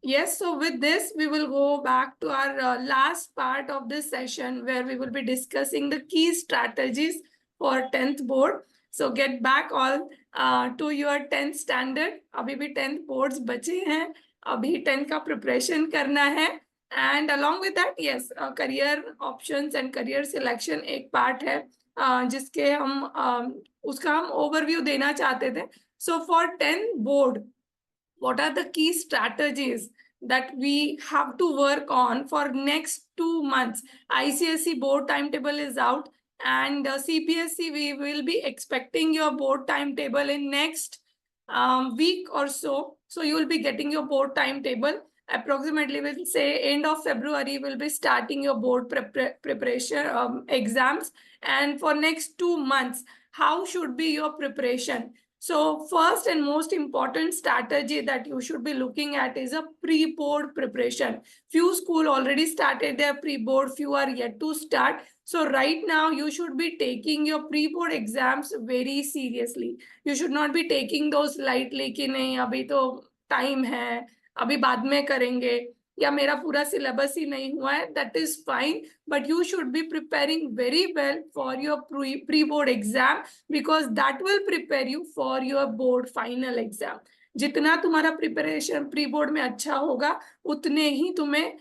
Yes, so with this, we will go back to our last part of this session where we will be discussing the key strategies for 10th board. So get back all to your 10th standard. अभी भी 10th boards बचे हैं, अभी 10th का preparation करना है. And along with that, yes, career options and career selection एक part है जिसके हम उसका हम overview देना चाहते थे. So for 10th board, what are the key strategies that we have to work on for next 2 months? ICSE board timetable is out, and CPSC, we will be expecting your board timetable in next week or so. So you will be getting your board timetable. Approximately, we'll say end of February, we'll be starting your board preparation exams. And for next 2 months, how should be your preparation? So first and most important strategy that you should be looking at is a pre-board preparation. Few school already started their pre-board, few are yet to start. So right now you should be taking your pre-board exams very seriously. You should not be taking those lightly कि नहीं अभी तो time है, अभी बाद में करेंगे, या मेरा पूरा syllabus ही नहीं हुआ है. That is fine, but you should be preparing very well for your pre-board exam, because that will prepare you for your board final exam. जितना तुम्हारा प्रिपरेशन प्री बोर्ड में अच्छा होगा, उतने ही तुम्हें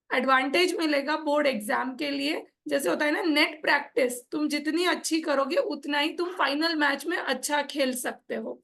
एडवांटेज मिलेगा बोर्ड एग्जाम के लिए. जैसे होता है ना नेट प्रैक्टिस, तुम जितनी अच्छी करोगे उतना ही तुम फाइनल मैच में अच्छा खेल सकते हो.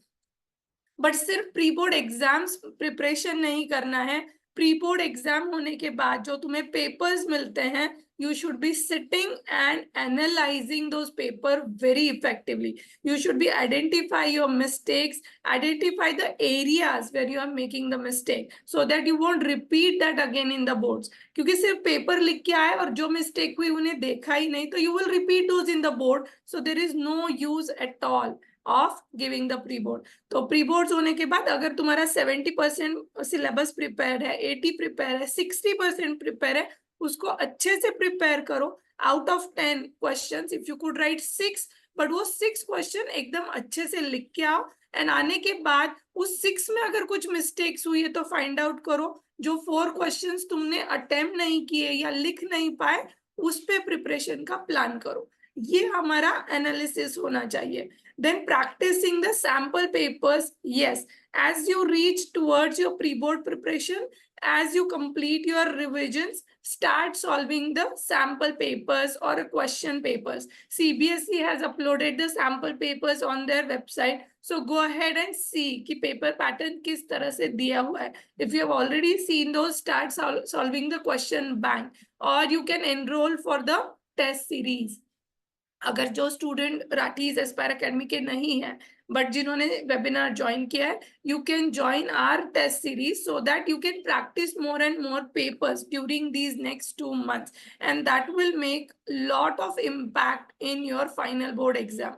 बट सिर्फ प्री बोर्ड एग्जाम्स प्रिपरेशन नहीं करना है. प्री बोर्ड एग्जाम होने के बाद जो तुम्हें पेपर्स मिलते हैं, you should be sitting and analyzing those papers very effectively. You should be identify your mistakes, identify the areas where you are making the mistake, so that you won't repeat that again in the boards. क्योंकि सिर्फ paper लिख के आए और जो mistake हुई उन्हें देखा ही नहीं, तो you will repeat those in the board. So there is no use at all of giving the pre-board. तो pre-boards होने के बाद अगर तुम्हारा 70% सिलेबस प्रिपेयर है, 80 प्रिपेयर है, 60% प्रिपेयर है, उसको अच्छे से प्रिपेयर करो. Out of 10 questions if you could write 6, but वो 6 क्वेश्चन एकदम अच्छे से लिख के आओ. एंड आने के बाद उस 6 में अगर कुछ मिस्टेक्स हुई है तो फाइंड आउट करो. जो 4 क्वेश्चंस तुमने अटेम्प्ट नहीं किए या लिख नहीं पाए, उस पे प्रिपरेशन का प्लान करो. ये हमारा एनालिसिस होना चाहिए. Then practicing the sample papers, yes, as you reach towards your pre-board preparation, as you complete your revisions, start solving the sample papers or question papers. CBSE has uploaded the sample papers on their website, so go ahead and see कि paper pattern किस तरह से दिया हुआ है. If you have already seen those, start solving the question bank, or you can enroll for the test series. अगर जो student राठीज Aspire academy के नहीं है बट जिन्होंने वेबिनार ज्वाइन किया है, you can join our test series so that you can practice more and more papers during these next 2 months, and that will make lot of impact in your final board exam.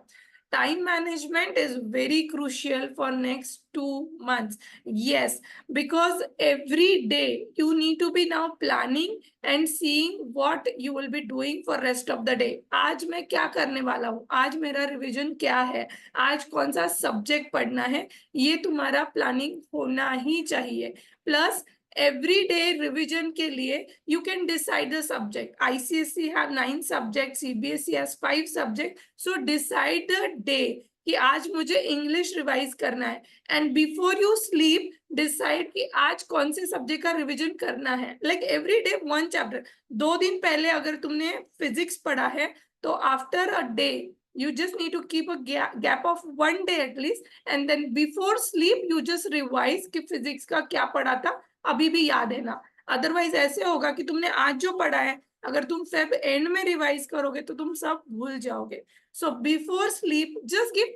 Time management is very crucial for next 2 months. Yes, because every day you need to be now planning and seeing what you will be doing for rest of the day. आज मैं क्या करने वाला हूँ, आज मेरा revision क्या है, आज कौन सा सब्जेक्ट पढ़ना है, ये तुम्हारा प्लानिंग होना ही चाहिए. प्लस everyday revision के लिए you can decide the subject. ICSE have 9 subjects, CBSE has 5 subjects. So decide the day कि आज मुझे इंग्लिश रिवाइज करना है, and before you sleep decide कि आज कौन से सब्जेक्ट का रिवीजन करना है. Like every day 1 chapter. 2 दिन पहले अगर तुमने फिजिक्स पढ़ा है तो after a day you just need to keep a gap of 1 day at least, and then before sleep you just revise कि फिजिक्स का क्या पढ़ा था अभी भी याद है ना. अदरवाइज ऐसे होगा कि तुमने आज जो पढ़ा है अगर तुम फेब एंड में रिवाइज करोगे तो तुम सब भूल जाओगे. So before sleep just give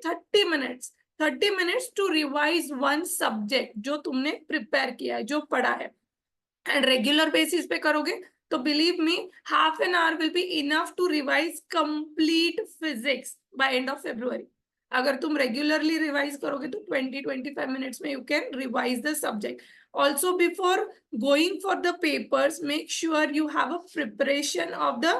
30 minutes to revise one subject जो तुमने प्रिपेयर किया है, जो पढ़ा है. एंड रेगुलर बेसिस पे करोगे तो believe me half an hour will be enough to revise complete physics by end of February. अगर तुम रेगुलरली रिवाइज करोगे तो 20-25 minutes में you can revise the subject. Also, before going for the papers, make sure you have a preparation of the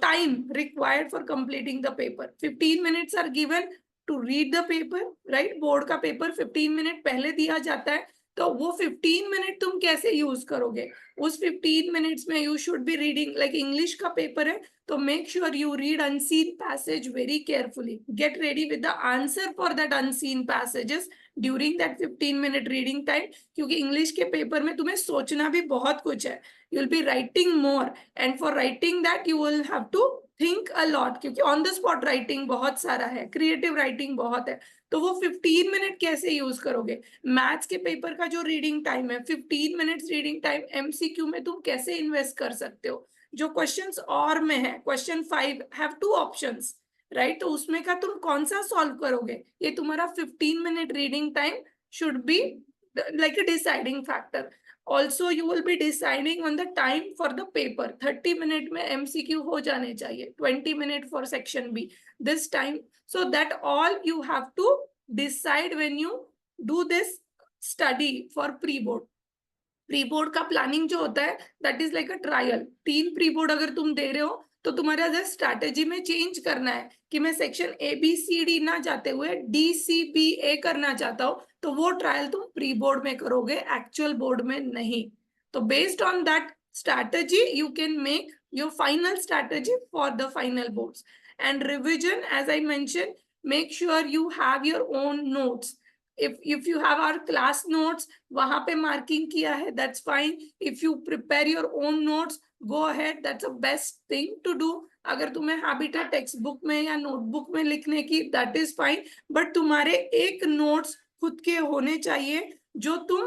time required for completing the paper. 15 minutes are given to read the paper, right? Board का paper 15 minute पहले दिया जाता है, तो वो 15 minute तुम कैसे use करोगे. उस 15 मिनट्स में you should be reading, like English का पेपर है तो make sure you read unseen passage very carefully. Get ready with the answer for that unseen passages during that 15 minute reading time, क्योंकि English के paper में तुम्हें सोचना भी बहुत कुछ है. You will be writing more, and for writing that you will have to think a lot, क्योंकि ऑन द स्पॉट राइटिंग बहुत सारा है, क्रिएटिव राइटिंग बहुत है. तो वो 15 मिनट कैसे यूज करोगे. मैथ्स के पेपर का जो रीडिंग टाइम है 15 मिनट्स रीडिंग टाइम एमसीक्यू में तुम कैसे इन्वेस्ट कर सकते हो. जो क्वेश्चंस और में है, क्वेश्चन 5 हैव 2 ऑप्शंस, राइट, तो उसमें का तुम कौन सा सॉल्व करोगे. ये तुम्हारा 15 minute reading time should be like a deciding factor. Also you will be deciding on the time for the paper. 30 minute में MCQ हो जाने चाहिए, 20 minute for section B. This time, so that all you have to decide when you do this study for pre-board. pre-board का planning जो होता है that is like a trial. 3 pre-board अगर तुम दे रहे हो तो तुम्हारा जस्ट स्ट्रैटेजी में चेंज करना है कि मैं सेक्शन ABCD ना जाते हुए DCBA करना चाहता हूँ, तो वो ट्रायल तुम प्री बोर्ड में करोगे, एक्चुअल बोर्ड में नहीं. तो based on that strategy you can make your final strategy for the final boards. And revision, as I mention, make sure you have your own notes. if you have our class notes, वहां पे marking किया है, that's fine. If you prepare your own notes, go ahead, that's the best thing to do. अगर तुम्हें habit है text book में या notebook में लिखने की, दैट इज फाइन, बट तुम्हारे एक नोट्स खुद के होने चाहिए जो तुम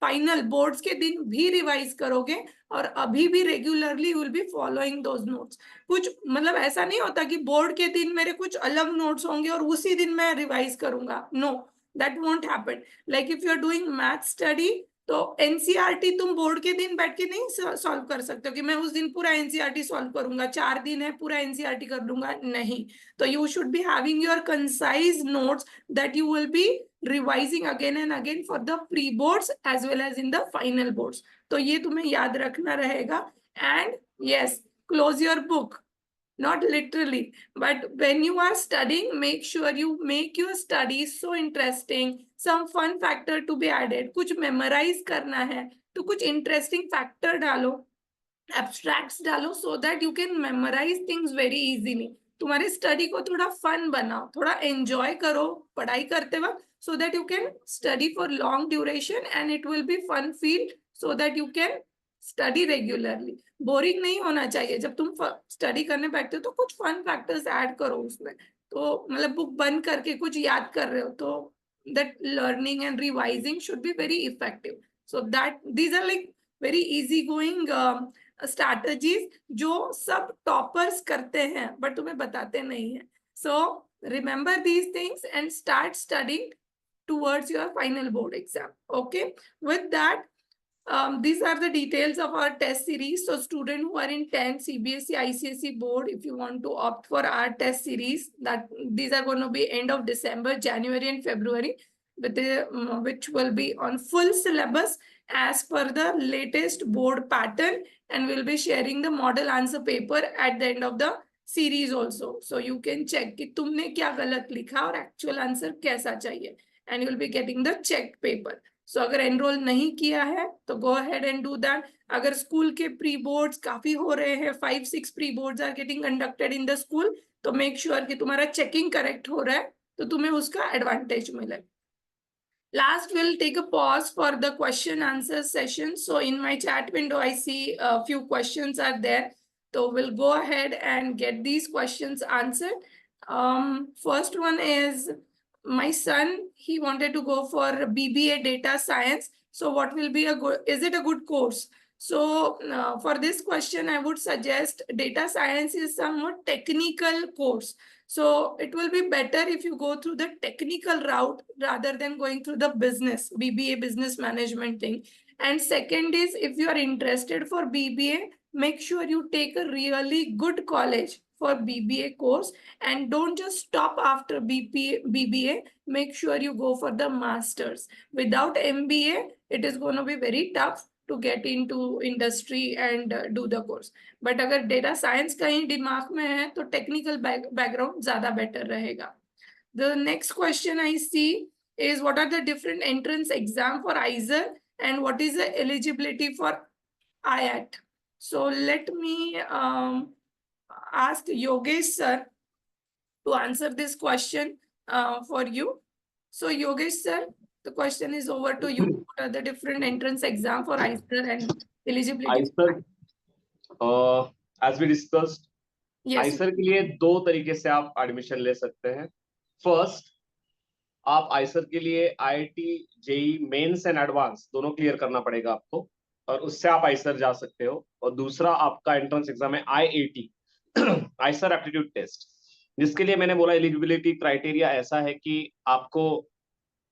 फाइनल बोर्ड्स के दिन भी रिवाइज करोगे, और अभी भी regularly will be following those notes. कुछ मतलब ऐसा नहीं होता कि बोर्ड के दिन मेरे कुछ अलग नोट्स होंगे और उसी दिन मैं रिवाइज करूंगा. No, that won't happen. Like if you are doing math study तो एनसीईआरटी तुम बोर्ड के दिन बैठ के नहीं सॉल्व कर सकते हो कि मैं उस दिन पूरा एनसीईआरटी सॉल्व करूंगा, 4 दिन है पूरा एनसीईआरटी कर दूंगा, नहीं. तो you should be having your concise notes that you will be revising again and again for the pre boards as well as in the final boards. तो ये तुम्हें याद रखना रहेगा. And yes, close your book. Not literally, but when you are studying, make sure you make your studies so interesting. Some fun factor to be added. कुछ memorize करना है तो कुछ interesting factor डालो. एब्स्ट्रैक्ट्स डालो so that you can memorize things very easily. तुम्हारे study को थोड़ा फन बनाओ, थोड़ा एंजॉय करो पढ़ाई करते वक्त, so that you can study for long duration and it will be fun feel so that you can study regularly. Boring नहीं होना चाहिए जब तुम स्टडी करने बैठते हो, तो कुछ फन फैक्टर्स ऐड करो उसमें. तो मतलब बुक बंद करके कुछ याद कर रहे हो तो that learning and revising should be very effective. So that these are like very easy going strategies जो सब टॉपर्स करते हैं बट तुम्हें बताते नहीं है. So remember these things and start studying towards your final board exam. Okay, with that, these are the details of our test series. So students who are in 10 CBSE ICSE board, if you want to opt for our test series, that these are going to be end of December, January and February, with the, which will be on full syllabus as per the latest board pattern, and we'll be sharing the model answer paper at the end of the series also. So you can check कि तुमने क्या गलत लिखा और actual answer कैसा चाहिए, and you'll be getting the checked paper. So अगर enroll नहीं किया है तो go ahead and do that. अगर स्कूल के प्री बोर्ड्स काफी हो रहे हैं, 5-6 pre boards are getting conducted in the school, तो मेक श्योर कि तुम्हारा चेकिंग करेक्ट हो रहा है तो तुम्हें उसका एडवांटेज मिले. Last, we'll take a pause for the question answer session. So in my chat window, I see a few questions are there. So we'll go ahead and get these questions answered. First one is, my son, he wanted to go for BBA data science. So what will be a good, is it a good course? So for this question, I would suggest data science is somewhat technical course. So it will be better if you go through the technical route rather than going through the business, BBA business management thing. And second is, if you are interested for BBA, make sure you take a really good college for BBA course and don't just stop after BBA. Make sure you go for the masters. Without MBA, it is going to be very tough to get into industry and do the course. But अगर data science कहीं दिमाग में है तो technical background ज़्यादा better रहेगा. The next question I see is, what are the different entrance exam for IISER and what is the eligibility for IAT? So let me ask Yogesh sir to answer this question for you. So Yogesh sir, the question is over to you. What are the different entrance exam for IISER and eligibility? IISER, as we discussed, Yes. IISER के लिए दो तरीके से आप admission ले सकते हैं. First, आप IISER के लिए IIT, JEE mains and advance दोनों क्लियर करना पड़ेगा आपको, और उससे आप IISER जा सकते हो. और दूसरा आपका एंट्रेंस एग्जाम है IAT, IISER एप्टीट्यूड टेस्ट, जिसके लिए मैंने बोला एलिजिबिलिटी क्राइटेरिया ऐसा है कि आपको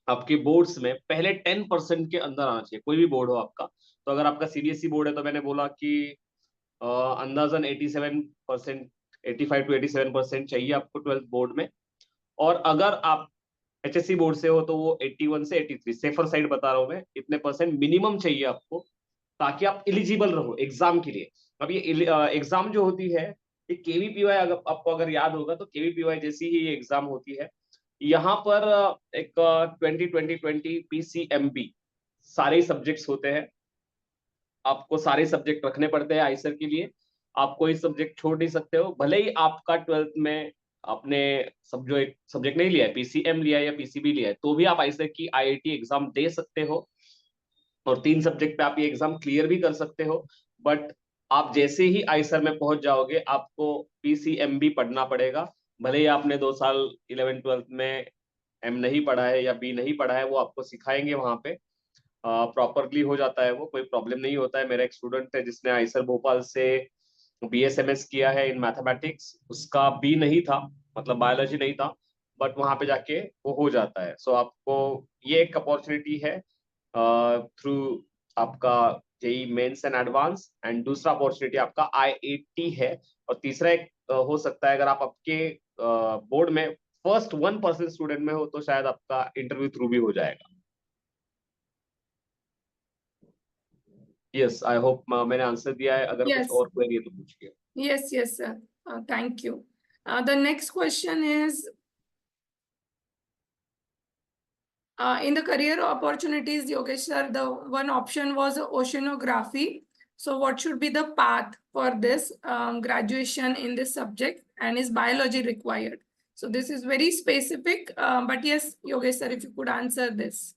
आपके बोर्ड्स में पहले 10% के अंदर आना चाहिए, कोई भी बोर्ड हो आपका. तो अगर आपका CBSE बोर्ड है तो मैंने बोला कि अंदाजन 87%, 85 to 87% चाहिए आपको 12th बोर्ड में. और अगर आप HSC बोर्ड से हो तो वो 81 से 83, सेफर साइड बता रहा हूं मैं, इतने परसेंट मिनिमम चाहिए आपको ताकि आप एलिजिबल रहो एग्जाम के लिए. अब ये एग्जाम जो होती है, ये KVPY, अगर आपको अगर याद होगा तो KVPY जैसी ही ये एग्जाम होती है. यहाँ पर एक 20-20-20 PCMB सारे सब्जेक्ट्स होते हैं. आपको सारे सब्जेक्ट रखने पड़ते हैं IISER के लिए. आप कोई सब्जेक्ट छोड़ नहीं सकते हो, भले ही आपका 12th में आपने सब्जेक्ट नहीं लिया है, PCM लिया है या PCB लिया है, तो भी आप IISER की IIT एग्जाम दे सकते हो और 3 सब्जेक्ट पे आप ये एग्जाम क्लियर भी कर सकते हो. बट आप जैसे ही IISER में पहुंच जाओगे आपको PCMB पढ़ना पड़ेगा. भले ही आपने 2 साल 11th-12th में M नहीं पढ़ा है या B नहीं पढ़ा है, वो आपको सिखाएंगे वहां पे, प्रॉपरली हो जाता है वो, कोई प्रॉब्लम नहीं होता है. मेरा एक स्टूडेंट है जिसने IISER भोपाल से BSMS किया है इन मैथमेटिक्स, उसका B नहीं था, मतलब बायोलॉजी नहीं था, बट वहां पे जाके वो हो जाता है. सो आपको ये एक अपॉर्चुनिटी है थ्रू आपका JEE mains and advance, and दूसरा अपॉर्चुनिटी आपका IAT है. और तीसरा एक हो सकता है, अगर आप आपके बोर्ड में फर्स्ट 1% स्टूडेंट में हो तो शायद आपका इंटरव्यू थ्रू भी हो जाएगा. Yes, I hope मैंने आंसर दिया है. अगर Yes. कुछ और क्वेरी है तो पूछिए. Yes, sir. Thank you. The next question is, in the career opportunities, Yogesh sir, the one option was oceanography. So what should be the path for this graduation in this subject, and is biology required? So this is very specific, but yes, Yogesh sir, if you could answer this.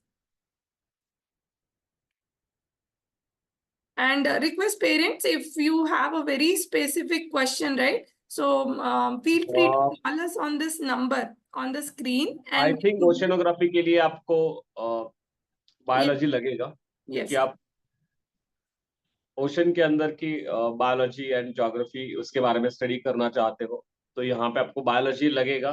And request parents, if you have a very specific question, right? So feel free to call us on this number on the screen. I think oceanography के लिए आपको biology लगेगा, yes. कि आप ocean के अंदर की biology and geography उसके बारे में स्टडी करना चाहते हो तो यहाँ पे आपको बायोलॉजी लगेगा.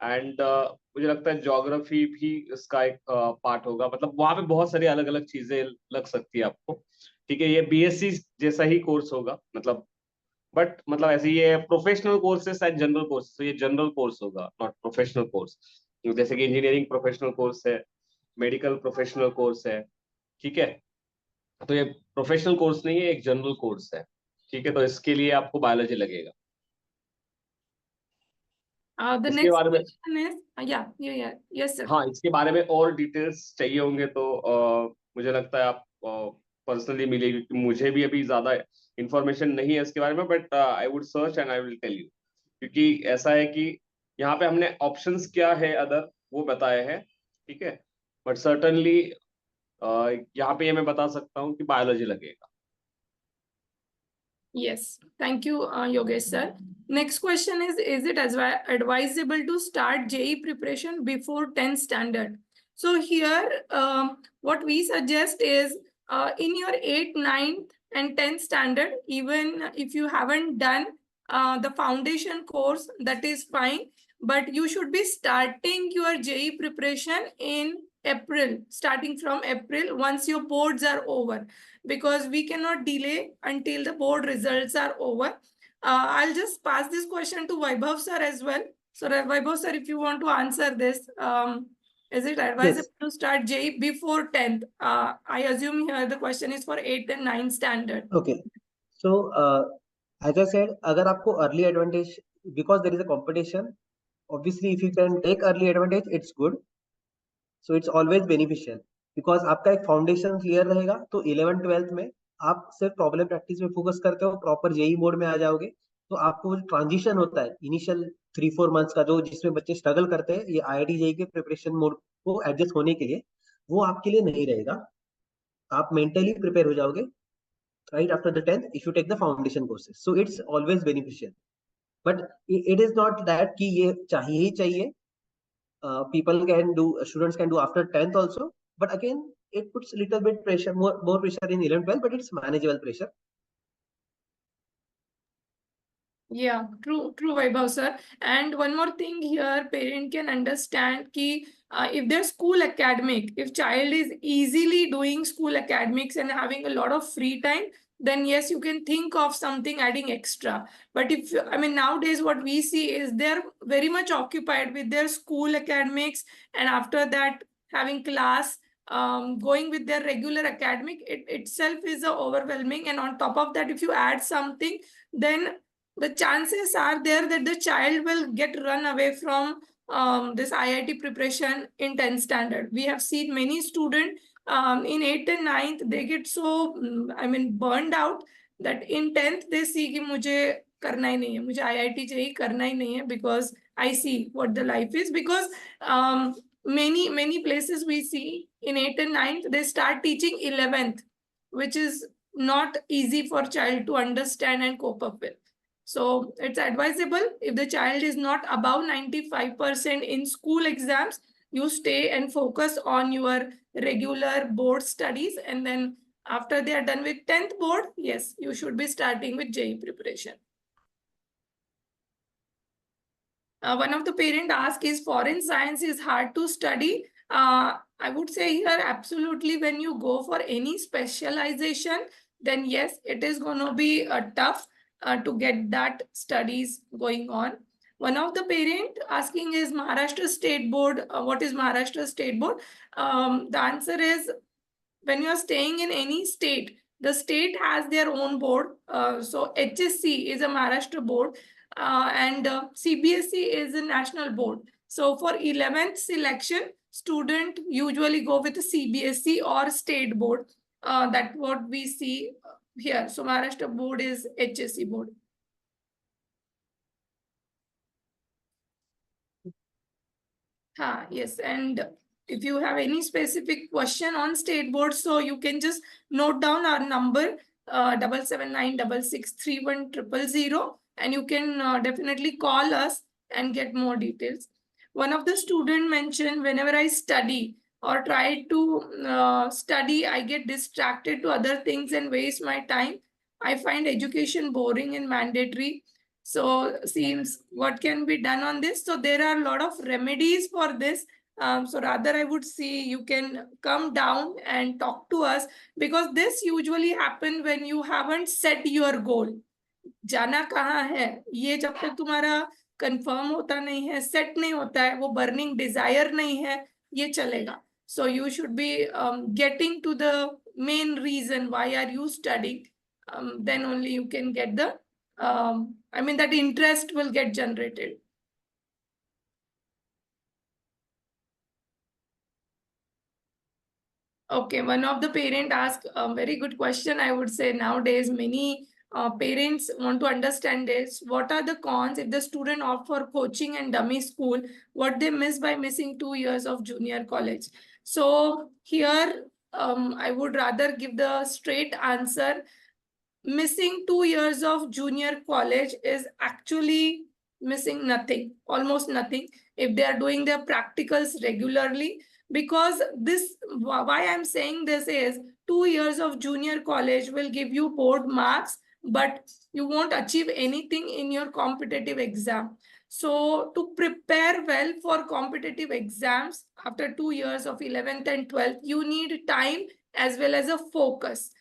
एंड मुझे लगता है ज्योग्राफी भी इसका एक पार्ट होगा. मतलब वहाँ पे बहुत सारी अलग अलग चीजें लग सकती है आपको. ठीक है, ये बीएससी जैसा ही कोर्स होगा, मतलब बट मतलब ऐसे ये professional courses and general course, तो ये जनरल कोर्स होगा, नॉट प्रोफेशनल कोर्स. जैसे कि इंजीनियरिंग प्रोफेशनल कोर्स है, मेडिकल प्रोफेशनल कोर्स है. ठीक है, तो ये प्रोफेशनल कोर्स नहीं है, एक जनरल कोर्स है. ठीक है, तो इसके लिए आपको बायोलॉजी लगेगा. The इसके next बारे में question is, yes sir. हाँ, इसके बारे में और डिटेल्स चाहिए होंगे तो मुझे लगता है आप पर्सनली मिलेगी, क्योंकि मुझे भी अभी ज्यादा इंफॉर्मेशन नहीं है इसके बारे में, but I would search and I will tell you. क्योंकि ऐसा है कि यहाँ पे हमने ऑप्शंस क्या है अदर वो बताए हैं. ठीक है, बट सर्टनली यहाँ पे ये मैं बता सकता हूँ कि बायोलॉजी लगेगा. Yes, thank you, Yogesh sir. Next question is it advisable to start JEE preparation before 10th standard? So here, what we suggest is in your 8th, 9th and 10th standard, even if you haven't done the foundation course, that is fine. But you should be starting your JEE preparation in April, starting from April, once your boards are over, because we cannot delay until the board results are over. I'll just pass this question to Vaibhav sir as well. So Vaibhav sir, if you want to answer this, is it advisable to start JEE before 10th? I assume here the question is for 8th and 9th standard. Okay. So, as I said, अगर आपको early advantage, because there is a competition, obviously if you can take early advantage, it's good. So it's always beneficial, because आपका एक foundation clear रहेगा, तो 11th 12th में आप सिर्फ problem practice में फोकस करते हो, प्रॉपर जेई मोड में आ जाओगे, तो आपको जो ट्रांजिशन होता है इनिशियल 3-4 मंथ्स का, जो जिसमें बच्चे स्ट्रगल करते हैं ये आईआईटी जेई के प्रिपरेशन मोड को एडजस्ट होने के लिए, वो आपके लिए नहीं रहेगा. आप मेंटली प्रिपेयर हो जाओगे right after the 10th if you take the foundation courses. So it's always beneficial, but it is not that कि ये चाहिए ही चाहिए. People can do, students can do after 10th also, but again it puts a little bit pressure, more pressure in 11th 12th, but it's manageable pressure. Yeah, true, Vaibhav sir. And one more thing here, parent can understand ki if their school academic, if child is easily doing school academics and having a lot of free time, then yes, you can think of something adding extra. But if, I mean, nowadays what we see is they're very much occupied with their school academics, and after that having class, going with their regular academic, it itself is overwhelming. And on top of that, if you add something, then the chances are there that the child will get run away from this IIT preparation in 10th standard. We have seen many students in 8th and 9th, they get so, burned out that in 10th they see कि मुझे करना ही नहीं है, मुझे IIT JEE करना ही नहीं है, because I see what the life is. Because many places we see in 8th and 9th, they start teaching 11th, which is not easy for child to understand and cope up with. So it's advisable, if the child is not above 95% in school exams, you stay and focus on your regular board studies. And then after they are done with 10th board, yes, you should be starting with JEE preparation. One of the parent asked, is foreign science is hard to study? I would say here, absolutely, when you go for any specialization, then yes, it is going to be tough to get that studies going on. One of the parent asking is Maharashtra State Board. What is Maharashtra State Board? The answer is, when you are staying in any state, the state has their own board. So HSC is a Maharashtra board, and CBSE is a national board. So for 11th selection, student usually go with a CBSE or state board. That's what we see here. So Maharashtra board is HSC board. Yes, and if you have any specific question on state board, so you can just note down our number 7796631000, and you can definitely call us and get more details. One of the student mentioned, whenever I study or try to study, I get distracted to other things and waste my time. I find education boring and mandatory. So seems what can be done on this. So there are a lot of remedies for this. So rather I would say you can come down and talk to us, because this usually happen when you haven't set your goal. जाना कहाँ है ये जब तक तुम्हारा confirm होता नहीं है, सेट नहीं होता है, वो बर्निंग डिजायर नहीं है, ये चलेगा. So you should be getting to the main reason why are you studying. Then only you can get the I mean that interest will get generated. Okay, one of the parent asked a very good question. I would say nowadays many parents want to understand this. What are the cons if the student opt for coaching and dummy school? What they miss by missing 2 years of junior college? So here I would rather give the straight answer. Missing 2 years of junior college is actually missing nothing, almost nothing, if they are doing their practicals regularly. Because this, why I'm saying this is 2 years of junior college will give you board marks, but you won't achieve anything in your competitive exam. So to prepare well for competitive exams after 2 years of 11th and 12th, you need time as well as a focus.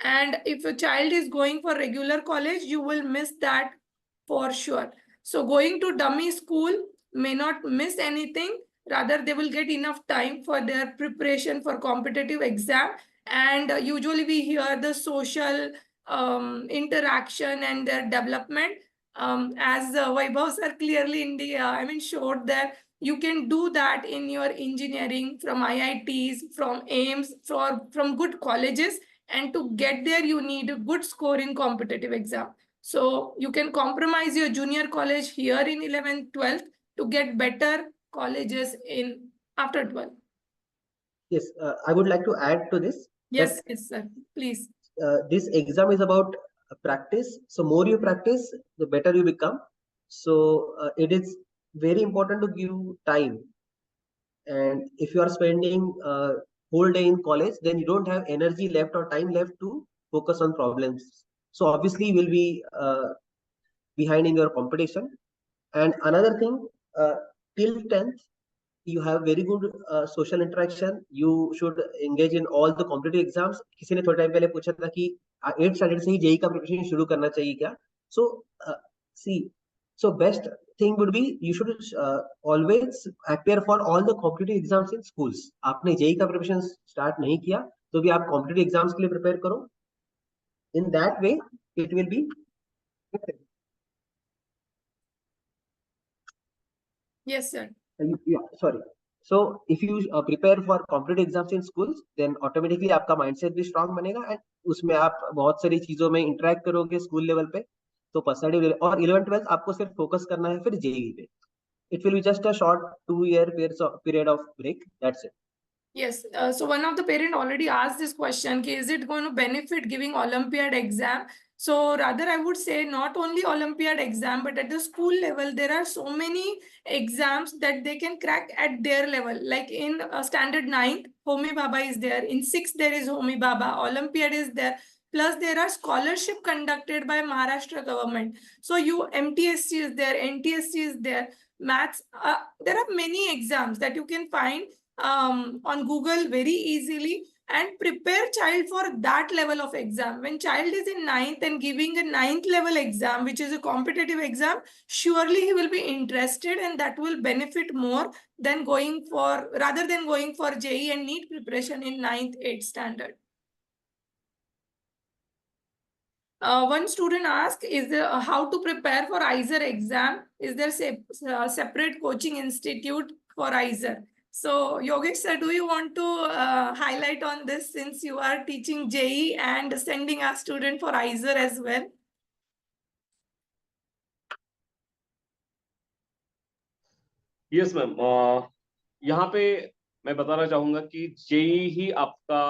And if your child is going for regular college, you will miss that for sure. So going to dummy school may not miss anything. Rather, they will get enough time for their preparation for competitive exam. And usually we hear the social interaction and their development. As Vaibhav sir clearly in the, showed that you can do that in your engineering from IITs, from AIMS, from good colleges. And to get there, you need a good score in competitive exam. So you can compromise your junior college here in 11th, 12th to get better colleges in after 12th. Yes, I would like to add to this. Yes, yes, sir. Please. This exam is about practice. So more you practice, the better you become. So it is very important to give time. And if you are spending whole day in college, then you don't have energy left or time left to focus on problems. So obviously you will be behind in your competition. And another thing, till 10th, you have very good social interaction. You should engage in all the competitive exams. किसी ने थोड़ा time पहले पूछा था कि 8th standard से ही JEE का preparation शुरू करना चाहिए क्या? So see, so best thing would be you should always appear for all the competitive exams in schools. आपने जेई का प्रिपरेशन स्टार्ट नहीं किया तो भी आप competitive exams के लिए प्रिपेयर करो. In that way, it will be. Yes, sir. Yeah, sorry. So if you prepare for competitive exams in schools, then automatically आपका mindset भी strong बनेगा and उसमें आप बहुत सारी चीजों में interact करोगे school level पे. तो पर्सनैलिटी और 11th 12th आपको सिर्फ फोकस करना है फिर जेईई पे. It will be just a short 2-year period of break. That's it. Yes. So one of the parent already asked this question: is it going to benefit giving Olympiad exam? So rather, I would say not only Olympiad exam, but at the school level, there are so many exams that they can crack at their level. Like in standard 9th, Homi Baba is there. In 6th, there is Homi Baba. Olympiad is there. Plus, there are scholarship conducted by Maharashtra government. So you MTSC is there, NTSC is there, maths. There are many exams that you can find on Google very easily and prepare child for that level of exam. When child is in 9th and giving a 9th level exam, which is a competitive exam, surely he will be interested and that will benefit more than rather than going for JEE and NEET preparation in 9th, 8th standard. One student asked, is there how to prepare for ISER exam? Is there separate coaching institute for ISER? So, Yogesh sir, do you want to highlight on this since you are teaching JEE and sending our student for IISER as well? Yes ma'am, यहाँ पे मैं बताना चाहूंगा कि JEE ही आपका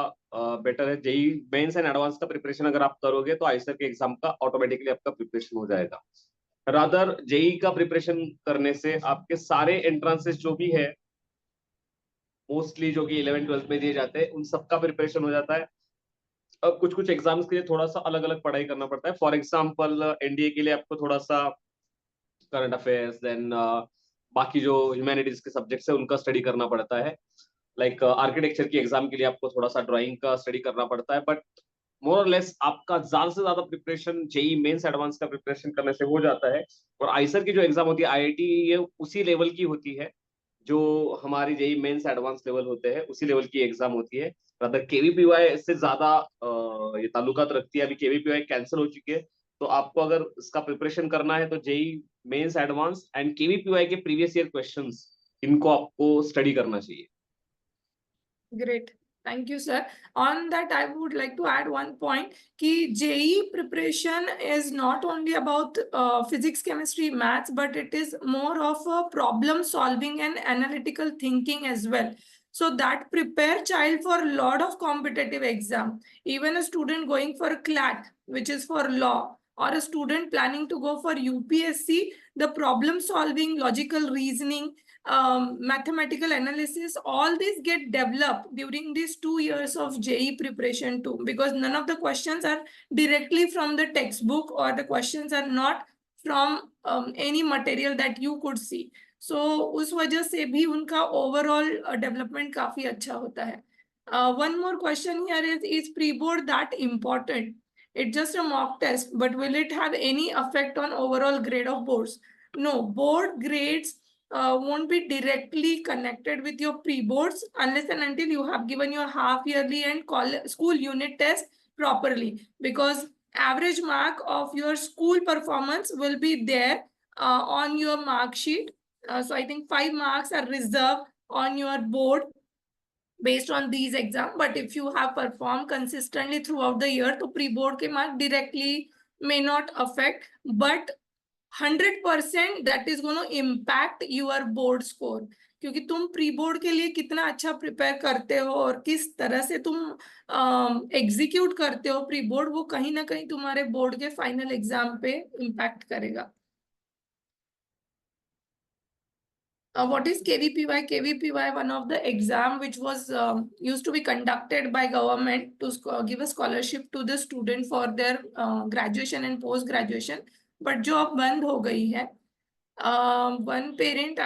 better है। JEE mains and advance का preparation अगर आप करोगे तो आईसर के एग्जाम का ऑटोमेटिकली आपका प्रिपरेशन हो जाएगा। रादर जेई का प्रिपरेशन करने से आपके सारे एंट्रांसेस जो भी है मोस्टली जो कि 11-12 में दिए जाते हैं उन सबका प्रिपरेशन हो जाता है। अब कुछ कुछ एग्जाम्स के लिए थोड़ा सा अलग अलग पढ़ाई करना पड़ता है। फॉर एग्जाम्पल एनडीए के लिए आपको थोड़ा सा करंट अफेयर्स, देन बाकी जो ह्यूमैनिटीज के सब्जेक्ट्स है उनका स्टडी करना पड़ता है। लाइक आर्किटेक्चर की एग्जाम के लिए आपको थोड़ा सा ड्राइंग का स्टडी करना पड़ता है। बट मोर और लेस आपका ज्यादा से ज्यादा प्रिपरेशन जेई मेंस एडवांस का प्रिपरेशन करने से हो जाता है। और आईसर की जो एग्जाम होती है आईआईटी, ये उसी लेवल की होती है जो हमारी जेई मेंस एडवांस लेवल होते हैं, उसी लेवल की एग्जाम होती है। रादर केवीपीवाई से ज्यादा ये ताल्लुकात रखती है। अभी केवीपीवाई कैंसिल हो चुकी है, तो आपको अगर इसका प्रिपरेशन करना है तो JEE mains advance and KVPY के प्रीवियस ईयर क्वेश्चंस, इनको आपको स्टडी करना चाहिए। Great. Thank you, sir. On that, I would like to add one point कि JEE preparation is not only about physics, chemistry, maths, but it is more of a problem solving and analytical thinking as well. So that prepare child for a lot of competitive exam. Even a student going for CLAT, which is for law, or a student planning to go for UPSC, the problem solving, logical reasoning, mathematical analysis, all these get developed during these 2 years of JEE preparation too, because none of the questions are directly from the textbook or the questions are not from any material that you could see. So उस वजह से भी उनका overall development काफी अच्छा होता है. One more question here is pre-board that important? It's just a mock test, but will it have any effect on overall grade of boards? No, board grades won't be directly connected with your pre-boards unless and until you have given your half-yearly and school unit test properly, because average mark of your school performance will be there on your mark sheet. So I think 5 marks are reserved on your board based on these exams. But if you have performed consistently throughout the year, तो pre-board के mark directly may not affect, but 100% that is going to impact your board score, क्योंकि तुम pre board के लिए कितना अच्छा prepare करते हो और किस तरह से तुम एग्जीक्यूट करते हो प्री बोर्ड, वो कहीं ना कहीं तुम्हारे बोर्ड के फाइनल एग्जाम पे इम्पैक्ट करेगा. What is KVPY? KVPY, one of the exam which was used to be conducted by government to give a scholarship to the student for their graduation and post graduation, but जो अब बंद हो गई है. One parent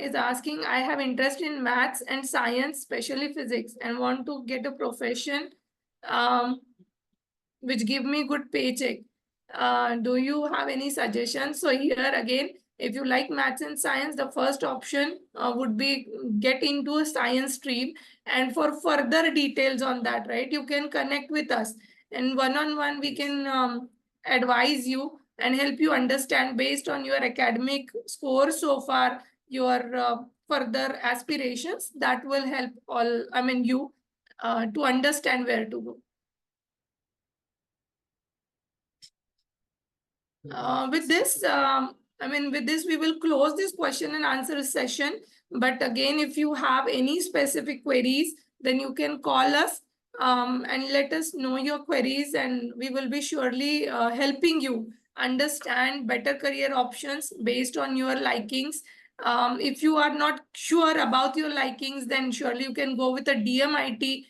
is asking, I have interest in maths and science, especially physics, and want to get a profession which give me good paycheck. Do you have any suggestions? So here again, if you like maths and science, the first option would be get into a science stream. And for further details on that, right, you can connect with us. And one-on-one, we can advise you and help you understand based on your academic score so far, your further aspirations. That will help you to understand where to go. With this, we will close this question and answer session. But again, if you have any specific queries, then you can call us and let us know your queries, and we will be surely helping you understand better career options based on your likings. If you are not sure about your likings, then surely you can go with a DMIT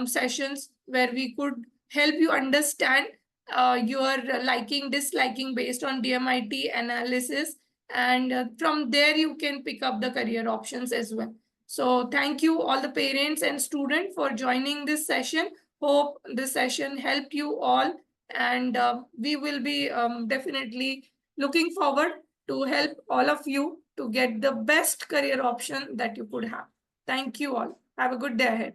sessions where we could help you understand your liking, disliking based on DMIT analysis. And from there, you can pick up the career options as well. So thank you all the parents and students for joining this session. Hope this session helped you all. And we will be definitely looking forward to help all of you to get the best career option that you could have. Thank you all. Have a good day ahead.